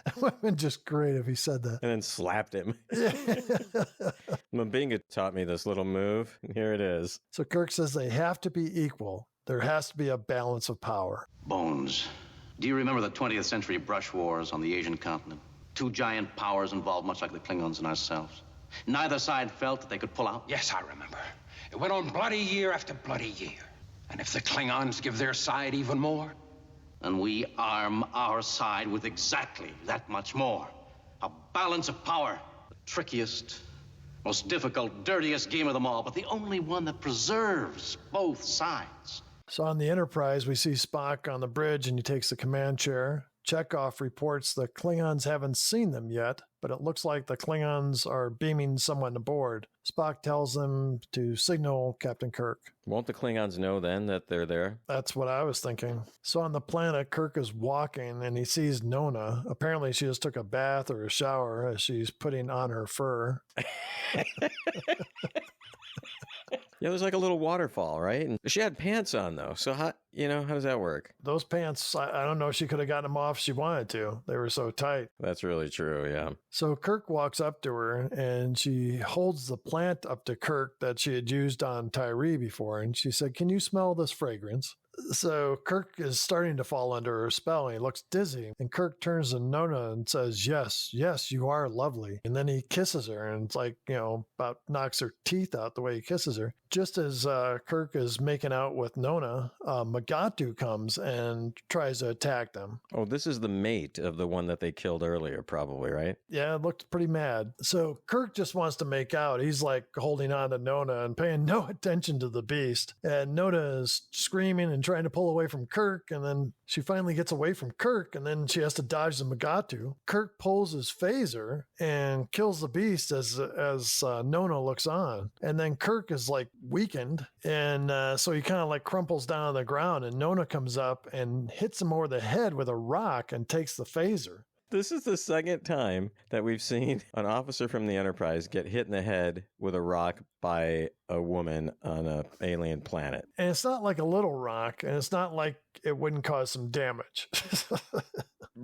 It would have been just great if he said that. And then slapped him. Mbinga taught me this little move. Here it is. So Kirk says they have to be equal. There has to be a balance of power. Bones. Do you remember the 20th century brush wars on the Asian continent? 2 giant powers involved, much like the Klingons and ourselves. Neither side felt that they could pull out. Yes, I remember. It went on bloody year after bloody year. And if the Klingons give their side even more, and we arm our side with exactly that much more. A balance of power. The trickiest, most difficult, dirtiest game of them all, but the only one that preserves both sides. So on the Enterprise, we see Spock on the bridge, and he takes the command chair. Chekhov reports the Klingons haven't seen them yet, but it looks like the Klingons are beaming someone aboard. Spock tells them to signal Captain Kirk. Won't the Klingons know then that they're there? That's what I was thinking. So on the planet, Kirk is walking, and he sees Nona. Apparently she just took a bath or a shower as she's putting on her fur. Yeah, there's like a little waterfall, right? And she had pants on, though. So how does that work? Those pants, I don't know if she could have gotten them off if she wanted to. They were so tight. That's really true, yeah. So Kirk walks up to her, and she holds the plant up to Kirk that she had used on Tyree before. And she said, can you smell this fragrance? So Kirk is starting to fall under her spell, and he looks dizzy. And Kirk turns to Nona and says, yes, you are lovely. And then he kisses her, and it's like, about knocks her teeth out the way he kisses her. Just as Kirk is making out with Nona, Mugato comes and tries to attack them. Oh, this is the mate of the one that they killed earlier, probably, right? Yeah, it looked pretty mad. So Kirk just wants to make out. He's like holding on to Nona and paying no attention to the beast. And Nona is screaming and trying to pull away from Kirk, and then she finally gets away from Kirk, and then she has to dodge the Mugato. Kirk pulls his phaser and kills the beast as Nona looks on. And then Kirk is like weakened, and so he kind of like crumples down on the ground, and Nona comes up and hits him over the head with a rock and takes the phaser. This is the second time that we've seen an officer from the Enterprise get hit in the head with a rock by a woman on an alien planet. And it's not like a little rock, and it's not like it wouldn't cause some damage.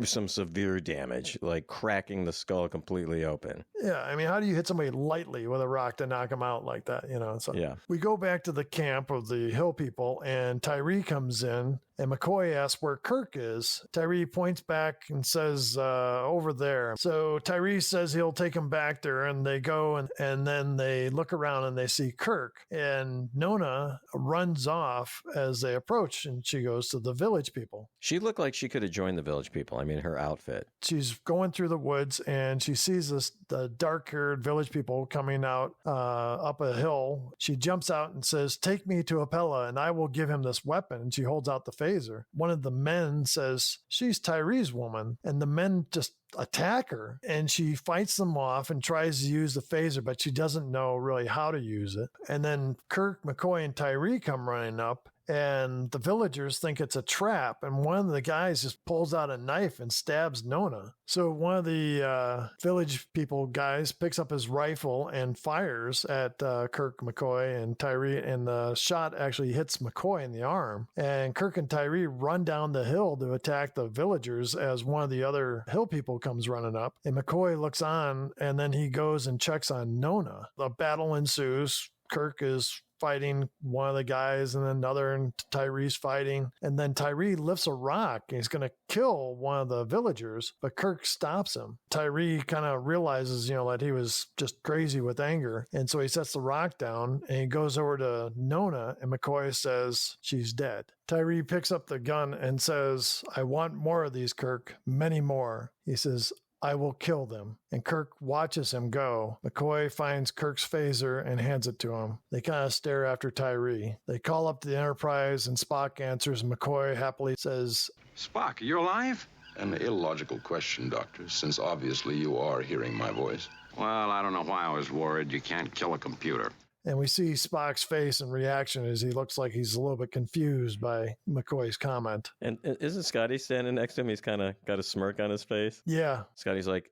Some severe damage, like cracking the skull completely open. Yeah, I mean, how do you hit somebody lightly with a rock to knock them out like that, So yeah. We go back to the camp of the hill people, and Tyree comes in, and McCoy asks where Kirk is. Tyree points back and says, over there. So Tyree says he'll take him back there, and they go, and then they look around and they see Kirk. And Nona runs off as they approach, and she goes to the village people. She looked like she could have joined the village people. I mean, her outfit. She's going through the woods, and she sees the dark-haired village people coming out up a hill. She jumps out and says, take me to Apella, and I will give him this weapon. And she holds out the phaser. One of the men says, she's Tyree's woman. And the men just attack her, and she fights them off and tries to use the phaser, but she doesn't know really how to use it. And then Kirk, McCoy, and Tyree come running up, and the villagers think it's a trap, and one of the guys just pulls out a knife and stabs Nona. So one of the village people guys picks up his rifle and fires at Kirk, McCoy, and Tyree, and the shot actually hits McCoy in the arm. And Kirk and Tyree run down the hill to attack the villagers as one of the other hill people comes running up. And McCoy looks on, and then he goes and checks on Nona. The battle ensues. Kirk is fighting one of the guys and then another, and Tyree's fighting. And then Tyree lifts a rock and he's going to kill one of the villagers, but Kirk stops him. Tyree kind of realizes, that he was just crazy with anger. And so he sets the rock down and he goes over to Nona, and McCoy says she's dead. Tyree picks up the gun and says, "I want more of these, Kirk, many more." He says, "I will kill them." And Kirk watches him go. McCoy finds Kirk's phaser and hands it to him. They kind of stare after Tyree. They call up the Enterprise and Spock answers. McCoy happily says, Spock, are you alive? An illogical question, Doctor, since obviously you are hearing my voice. Well, I don't know why I was worried. You can't kill a computer. and we see Spock's face and reaction as he looks like he's a little bit confused by McCoy's comment. And isn't Scotty standing next to him? He's kind of got a smirk on his face. Yeah. Scotty's like,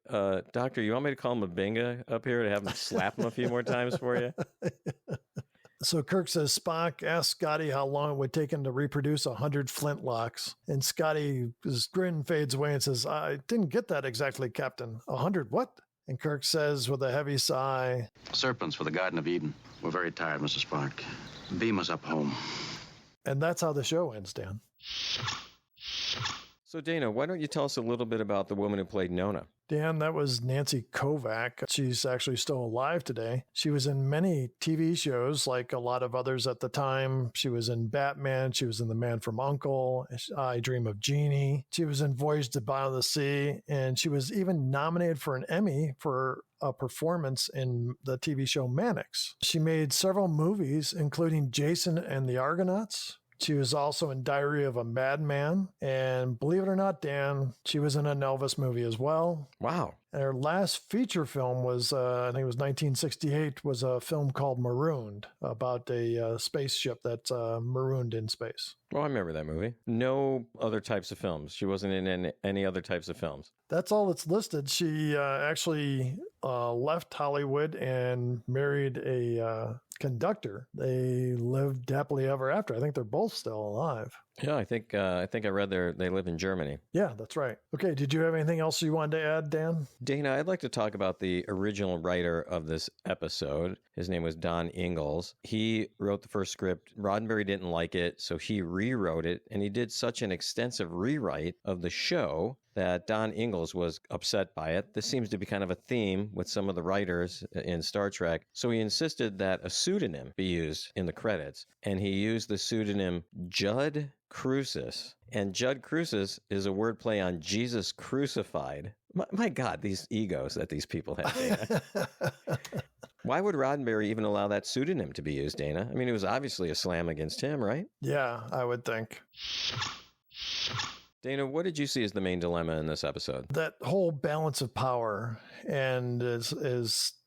Doctor, you want me to call him a binga up here to have him slap him a few more times for you? So Kirk says Spock asked Scotty how long it would take him to reproduce 100 flintlocks. And Scotty's grin fades away and says, "I didn't get that exactly, Captain. 100 what?" And Kirk says with a heavy sigh, "Serpents for the Garden of Eden. We're very tired, Mr. Spock. Beam us up home." And that's how the show ends, Dan. So Dana, why don't you tell us a little bit about the woman who played Nona? Dan, that was Nancy Kovac. She's actually still alive today. She was in many TV shows, like a lot of others at the time. She was in Batman. She was in The Man from U.N.C.L.E., I Dream of Jeannie. She was in Voyage to the Bottom of the Sea. And she was even nominated for an Emmy for a performance in the TV show Mannix. She made several movies, including Jason and the Argonauts. She was also in Diary of a Madman. And believe it or not, Dan, she was in an Elvis movie as well. Wow. And her last feature film was, I think it was 1968, was a film called Marooned, about a spaceship that's marooned in space. Well, I remember that movie. No other types of films. She wasn't in any other types of films. That's all that's listed. She actually left Hollywood and married a conductor. They lived happily ever after. I think they're both still alive. Yeah, I think I read they live in Germany. Yeah, that's right. Okay, did you have anything else you wanted to add, Dan? Dana, I'd like to talk about the original writer of this episode. His name was Don Ingalls. He wrote the first script. Roddenberry didn't like it, so he rewrote it, and he did such an extensive rewrite of the show that Don Ingalls was upset by it. This seems to be kind of a theme with some of the writers in Star Trek. So he insisted that a pseudonym be used in the credits, and he used the pseudonym Judd Crucis. And Judd Crucis is a wordplay on Jesus crucified. My God, these egos that these people have, Dana. Why would Roddenberry even allow that pseudonym to be used, Dana? I mean, it was obviously a slam against him, right? Yeah, I would think. Dana, what did you see as the main dilemma in this episode? That whole balance of power, and is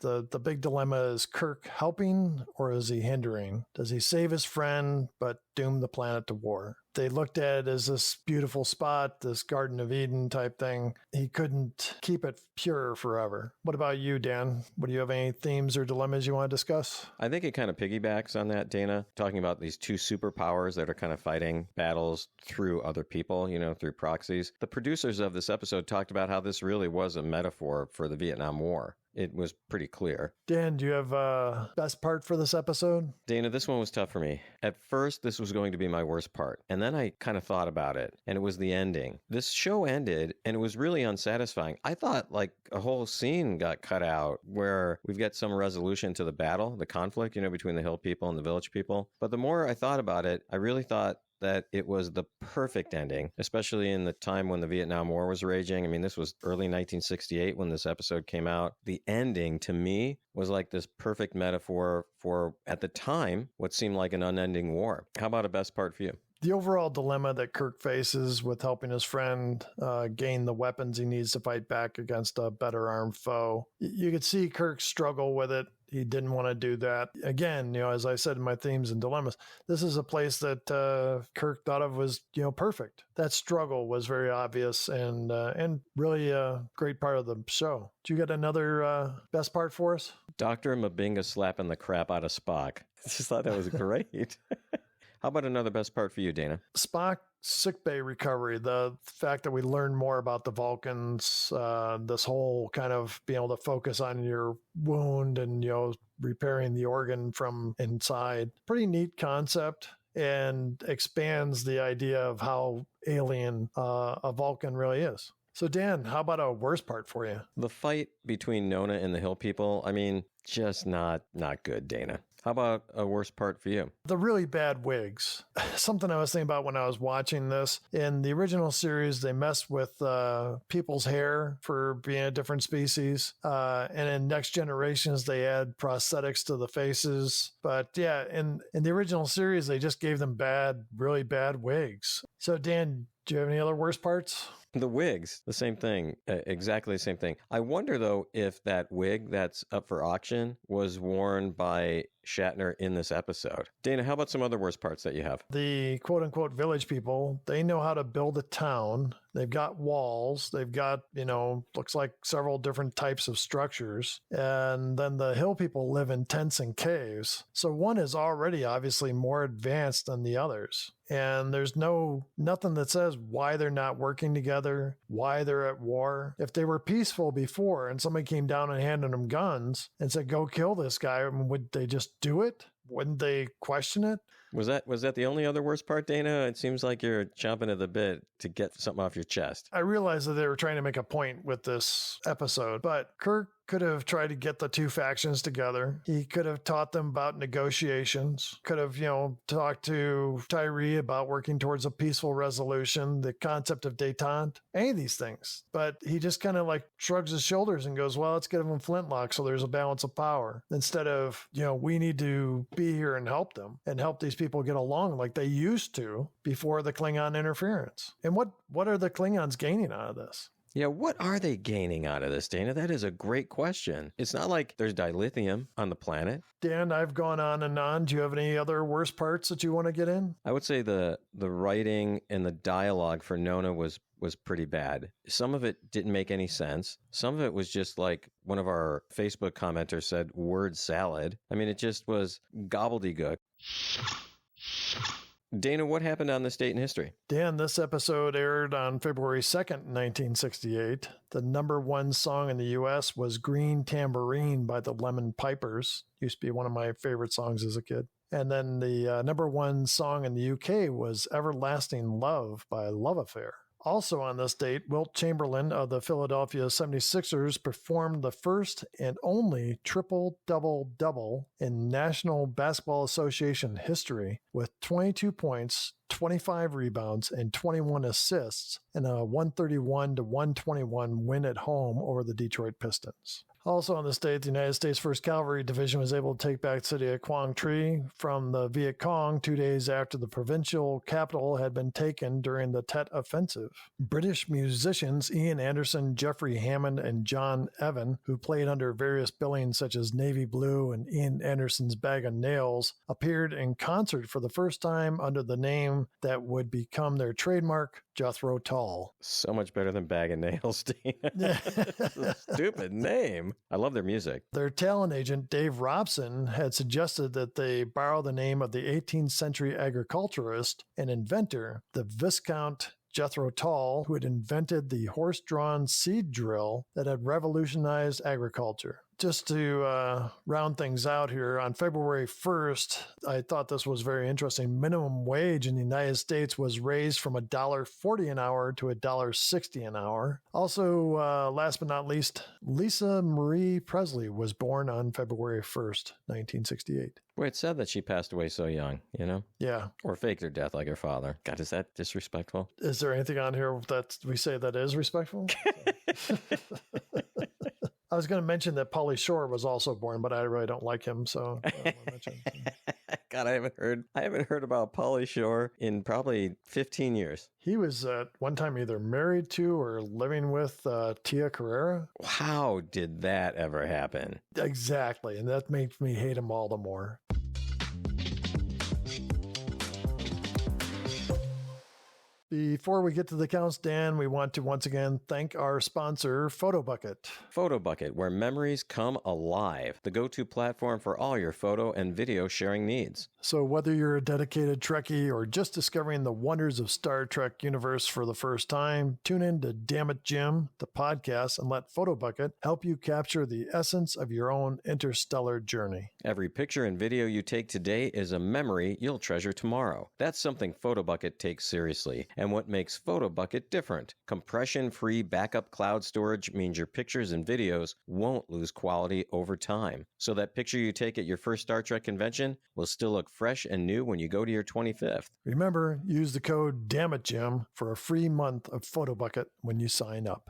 the big dilemma, is Kirk helping or is he hindering? Does he save his friend but doom the planet to war? They looked at it as this beautiful spot, this Garden of Eden type thing. He couldn't keep it pure forever. What about you, Dan? Do you have any themes or dilemmas you want to discuss? I think it kind of piggybacks on that, Dana, talking about these two superpowers that are kind of fighting battles through other people, through proxies. The producers of this episode talked about how this really was a metaphor for the Vietnam War. It was pretty clear. Dan, do you have a best part for this episode? Dana, this one was tough for me. At first, this was going to be my worst part. And then I kind of thought about it, and it was the ending. This show ended, and it was really unsatisfying. I thought like a whole scene got cut out where we've got some resolution to the battle, the conflict, between the hill people and the village people. But the more I thought about it, I really thought that it was the perfect ending, especially in the time when the Vietnam War was raging. I mean, this was early 1968 when this episode came out. The ending, to me, was like this perfect metaphor for, at the time, what seemed like an unending war. How about a best part for you? The overall dilemma that Kirk faces with helping his friend gain the weapons he needs to fight back against a better armed foe. You could see Kirk struggle with it. He didn't want to do that. Again, as I said in my themes and dilemmas, this is a place that Kirk thought of was, perfect. That struggle was very obvious and really a great part of the show. Do you got another best part for us? Dr. Mabinga slapping the crap out of Spock. I just thought that was great. How about another best part for you, Dana? Spock sickbay recovery, the fact that we learn more about the Vulcans, this whole kind of being able to focus on your wound and, repairing the organ from inside. Pretty neat concept, and expands the idea of how alien a Vulcan really is. So Dan, how about a worst part for you? The fight between Nona and the Hill people, just not good, Dana. How about a worst part for you? The really bad wigs. Something I was thinking about when I was watching this. In the original series, they messed with people's hair for being a different species. And in Next Generations, they add prosthetics to the faces. But yeah, in the original series, they just gave them really bad wigs. So Dan, do you have any other worst parts? The wigs, the same thing, exactly the same thing. I wonder, though, if that wig that's up for auction was worn by Shatner in this episode. Dana, how about some other worst parts that you have? The quote-unquote village people, they know how to build a town. They've got walls. They've got, looks like several different types of structures. And then the hill people live in tents and caves. So one is already obviously more advanced than the others. And there's nothing that says why they're not working together, why they're at war. If they were peaceful before and somebody came down and handed them guns and said, go kill this guy, would they just do it? Wouldn't they question it? Was that the only other worst part, Dana? It seems like you're chomping at the bit to get something off your chest. I realized that they were trying to make a point with this episode, but Kirk could have tried to get the two factions together. He could have taught them about negotiations, could have, talked to Tyree about working towards a peaceful resolution, the concept of détente, any of these things. But he just kind of shrugs his shoulders and goes, well, let's get them in flintlock so there's a balance of power. Instead of, we need to be here and help them and help these people get along like they used to before the Klingon interference. And what are the Klingons gaining out of this? Yeah, what are they gaining out of this, Dana? That is a great question. It's not like there's dilithium on the planet. Dan, I've gone on and on. Do you have any other worst parts that you want to get in? I would say the writing and the dialogue for Nona was pretty bad. Some of it didn't make any sense. Some of it was just like one of our Facebook commenters said, word salad. It just was gobbledygook. Dana, what happened on this date in history? Dan, this episode aired on February 2nd, 1968. The number one song in the U.S. was Green Tambourine by the Lemon Pipers. Used to be one of my favorite songs as a kid. And then the number one song in the UK was Everlasting Love by Love Affair. Also on this date, Wilt Chamberlain of the Philadelphia 76ers performed the first and only triple double-double in National Basketball Association history with 22 points, 25 rebounds, and 21 assists in a 131-121 win at home over the Detroit Pistons. Also on this date, the United States 1st Cavalry Division was able to take back the city of Quang Tri from the Viet Cong 2 days after the provincial capital had been taken during the Tet Offensive. British musicians Ian Anderson, Jeffrey Hammond, and John Evan, who played under various billings such as Navy Blue and Ian Anderson's Bag of Nails, appeared in concert for the first time under the name that would become their trademark, Jethro Tull. So much better than Bag of Nails, Dana. Stupid name. I love their music. Their talent agent, Dave Robson, had suggested that they borrow the name of the 18th century agriculturist and inventor, the Viscount Jethro Tull, who had invented the horse-drawn seed drill that had revolutionized agriculture. Just to round things out here, on February 1st, I thought this was very interesting. Minimum wage in the United States was raised from $1.40 an hour to $1.60 an hour. Also, last but not least, Lisa Marie Presley was born on February 1st, 1968. Well, it's sad that she passed away so young, Yeah. Or faked her death like her father. God, is that disrespectful? Is there anything on here that we say that is respectful? I was going to mention that Pauly Shore was also born, but I really don't like him, so I don't want to mention him. God, I haven't heard about Pauly Shore in probably 15 years. He was at one time either married to or living with Tia Carrera. How did that ever happen? Exactly, and that makes me hate him all the more. Before we get to the counts, Dan, we want to once again thank our sponsor, PhotoBucket. PhotoBucket, where memories come alive. The go-to platform for all your photo and video sharing needs. So whether you're a dedicated Trekkie or just discovering the wonders of Star Trek universe for the first time, tune in to Damn It Jim, the podcast, and let PhotoBucket help you capture the essence of your own interstellar journey. Every picture and video you take today is a memory you'll treasure tomorrow. That's something PhotoBucket takes seriously. And what makes PhotoBucket different? Compression-free backup cloud storage means your pictures and videos won't lose quality over time. So that picture you take at your first Star Trek convention will still look fresh and new when you go to your 25th. Remember, use the code DAMNITJIM for a free month of PhotoBucket when you sign up.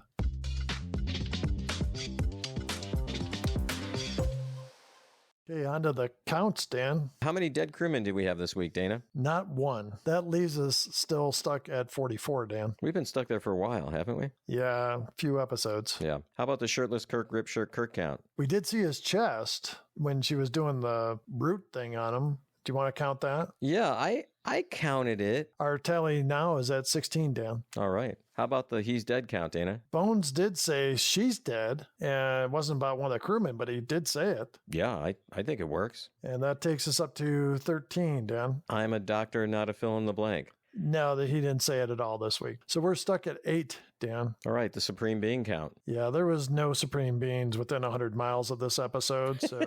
Okay, on to the counts, Dan. How many dead crewmen did we have this week, Dana? Not one. That leaves us still stuck at 44, Dan. We've been stuck there for a while, haven't we? Yeah, a few episodes. Yeah. How about the shirtless Kirk rip shirt Kirk count? We did see his chest when she was doing the root thing on him. Do you want to count that? Yeah, I counted it. Our tally now is at 16, Dan. All right. How about the he's dead count, Dana? Bones did say she's dead, and it wasn't about one of the crewmen, but he did say it. Yeah, I think it works. And that takes us up to 13, Dan. I'm a doctor, not a fill in the blank. No, that he didn't say it at all this week. So we're stuck at 8, Dan. All right, the supreme being count. Yeah, there was no supreme beings within 100 miles of this episode, so...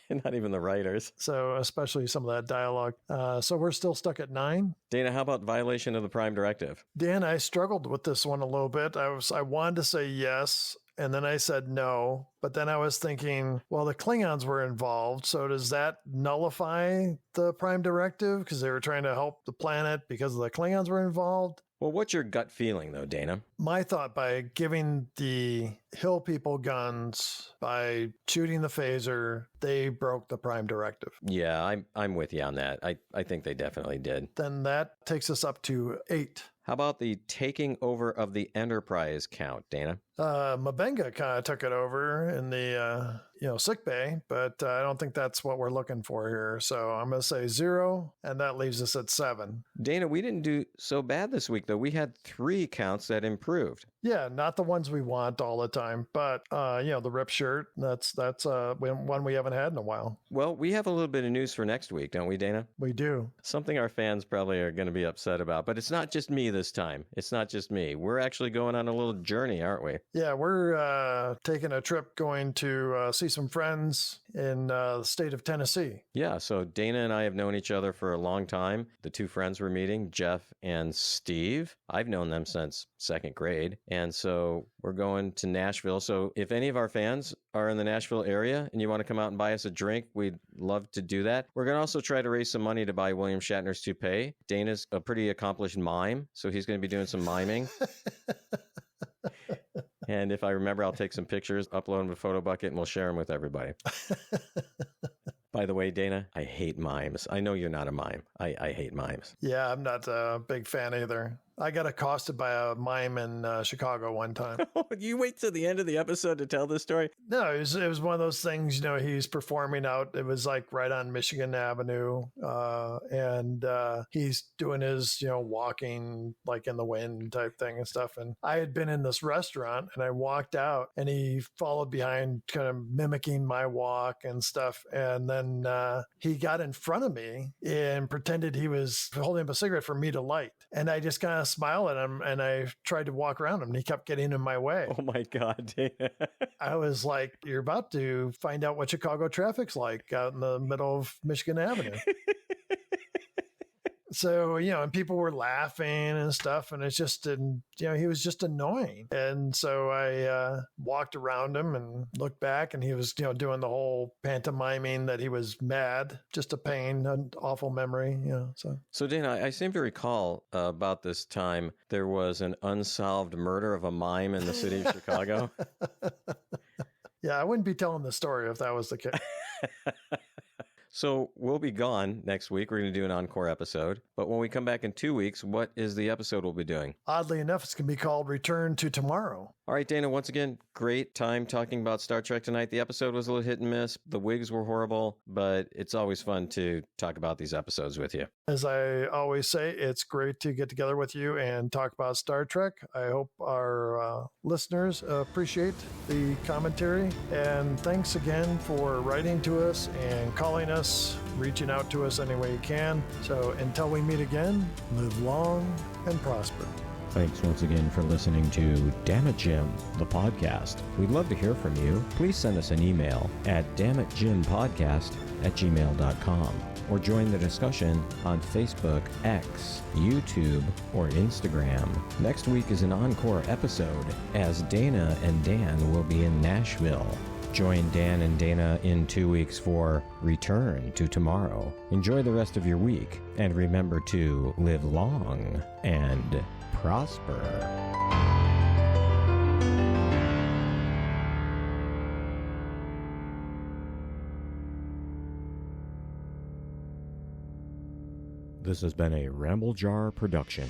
Not even the writers. So especially some of that dialogue. So we're still stuck at 9. Dana, how about violation of the Prime Directive? Dan, I struggled with this one a little bit. I wanted to say yes, and then I said no. But then I was thinking, well, the Klingons were involved, so does that nullify the Prime Directive? Because they were trying to help the planet because the Klingons were involved? Well, what's your gut feeling, though, Dana? My thought, by giving the hill people guns, by shooting the phaser, they broke the Prime Directive. Yeah, I'm with you on that. I think they definitely did. Then that takes us up to 8. How about the taking over of the Enterprise count, Dana? Mabenga kind of took it over in the sick bay, but I don't think that's what we're looking for here. So I'm going to say 0, and that leaves us at 7. Dana, we didn't do so bad this week, though. We had 3 counts that improved. Yeah, not the ones we want all the time, but the rip shirt, that's one we haven't had in a while. Well, we have a little bit of news for next week, don't we, Dana? We do. Something our fans probably are going to be upset about, but it's not just me this time. It's not just me. We're actually going on a little journey, aren't we? Yeah, we're taking a trip going to see some friends in the state of Tennessee. Yeah, so Dana and I have known each other for a long time. The 2 friends we're meeting, Jeff and Steve, I've known them since 2nd grade. And so we're going to Nashville. So if any of our fans are in the Nashville area and you want to come out and buy us a drink, we'd love to do that. We're going to also try to raise some money to buy William Shatner's toupee. Dana's a pretty accomplished mime, so he's going to be doing some miming. And if I remember, I'll take some pictures, upload them to PhotoBucket, and we'll share them with everybody. By the way, Dana, I hate mimes. I know you're not a mime. I hate mimes. Yeah, I'm not a big fan either. I got accosted by a mime in Chicago one time. You wait till the end of the episode to tell this story? No, it was one of those things, he's performing out. It was like right on Michigan Avenue. And he's doing his, walking like in the wind type thing and stuff. And I had been in this restaurant and I walked out and he followed behind, kind of mimicking my walk and stuff. And then he got in front of me and pretended he was holding up a cigarette for me to light. And I just kind of smiled at him and I tried to walk around him and he kept getting in my way. Oh my God, Dana. I was like, you're about to find out what Chicago traffic's like out in the middle of Michigan Avenue. So, and people were laughing and stuff, and it's just, he was just annoying. And so I walked around him and looked back, and he was, doing the whole pantomiming that he was mad. Just a pain, an awful memory, So, Dana, I seem to recall about this time there was an unsolved murder of a mime in the city of Chicago. Yeah, I wouldn't be telling the story if that was the case. So we'll be gone next week. We're going to do an encore episode. But when we come back in 2 weeks, what is the episode we'll be doing? Oddly enough, it's going to be called Return to Tomorrow. All right, Dana, once again, great time talking about Star Trek tonight. The episode was a little hit and miss. The wigs were horrible, but it's always fun to talk about these episodes with you. As I always say, it's great to get together with you and talk about Star Trek. I hope our listeners appreciate the commentary. And thanks again for writing to us and calling us, reaching out to us any way you can. So until we meet again, live long and prosper. Thanks once again for listening to Damn It Jim, the podcast. We'd love to hear from you. Please send us an email at dammitjimpodcast@gmail.com or join the discussion on Facebook, X, YouTube, or Instagram. Next week is an encore episode as Dana and Dan will be in Nashville. Join Dan and Dana in 2 weeks for Return to Tomorrow. Enjoy the rest of your week and remember to live long and prosper. This has been a Ramble Jar production.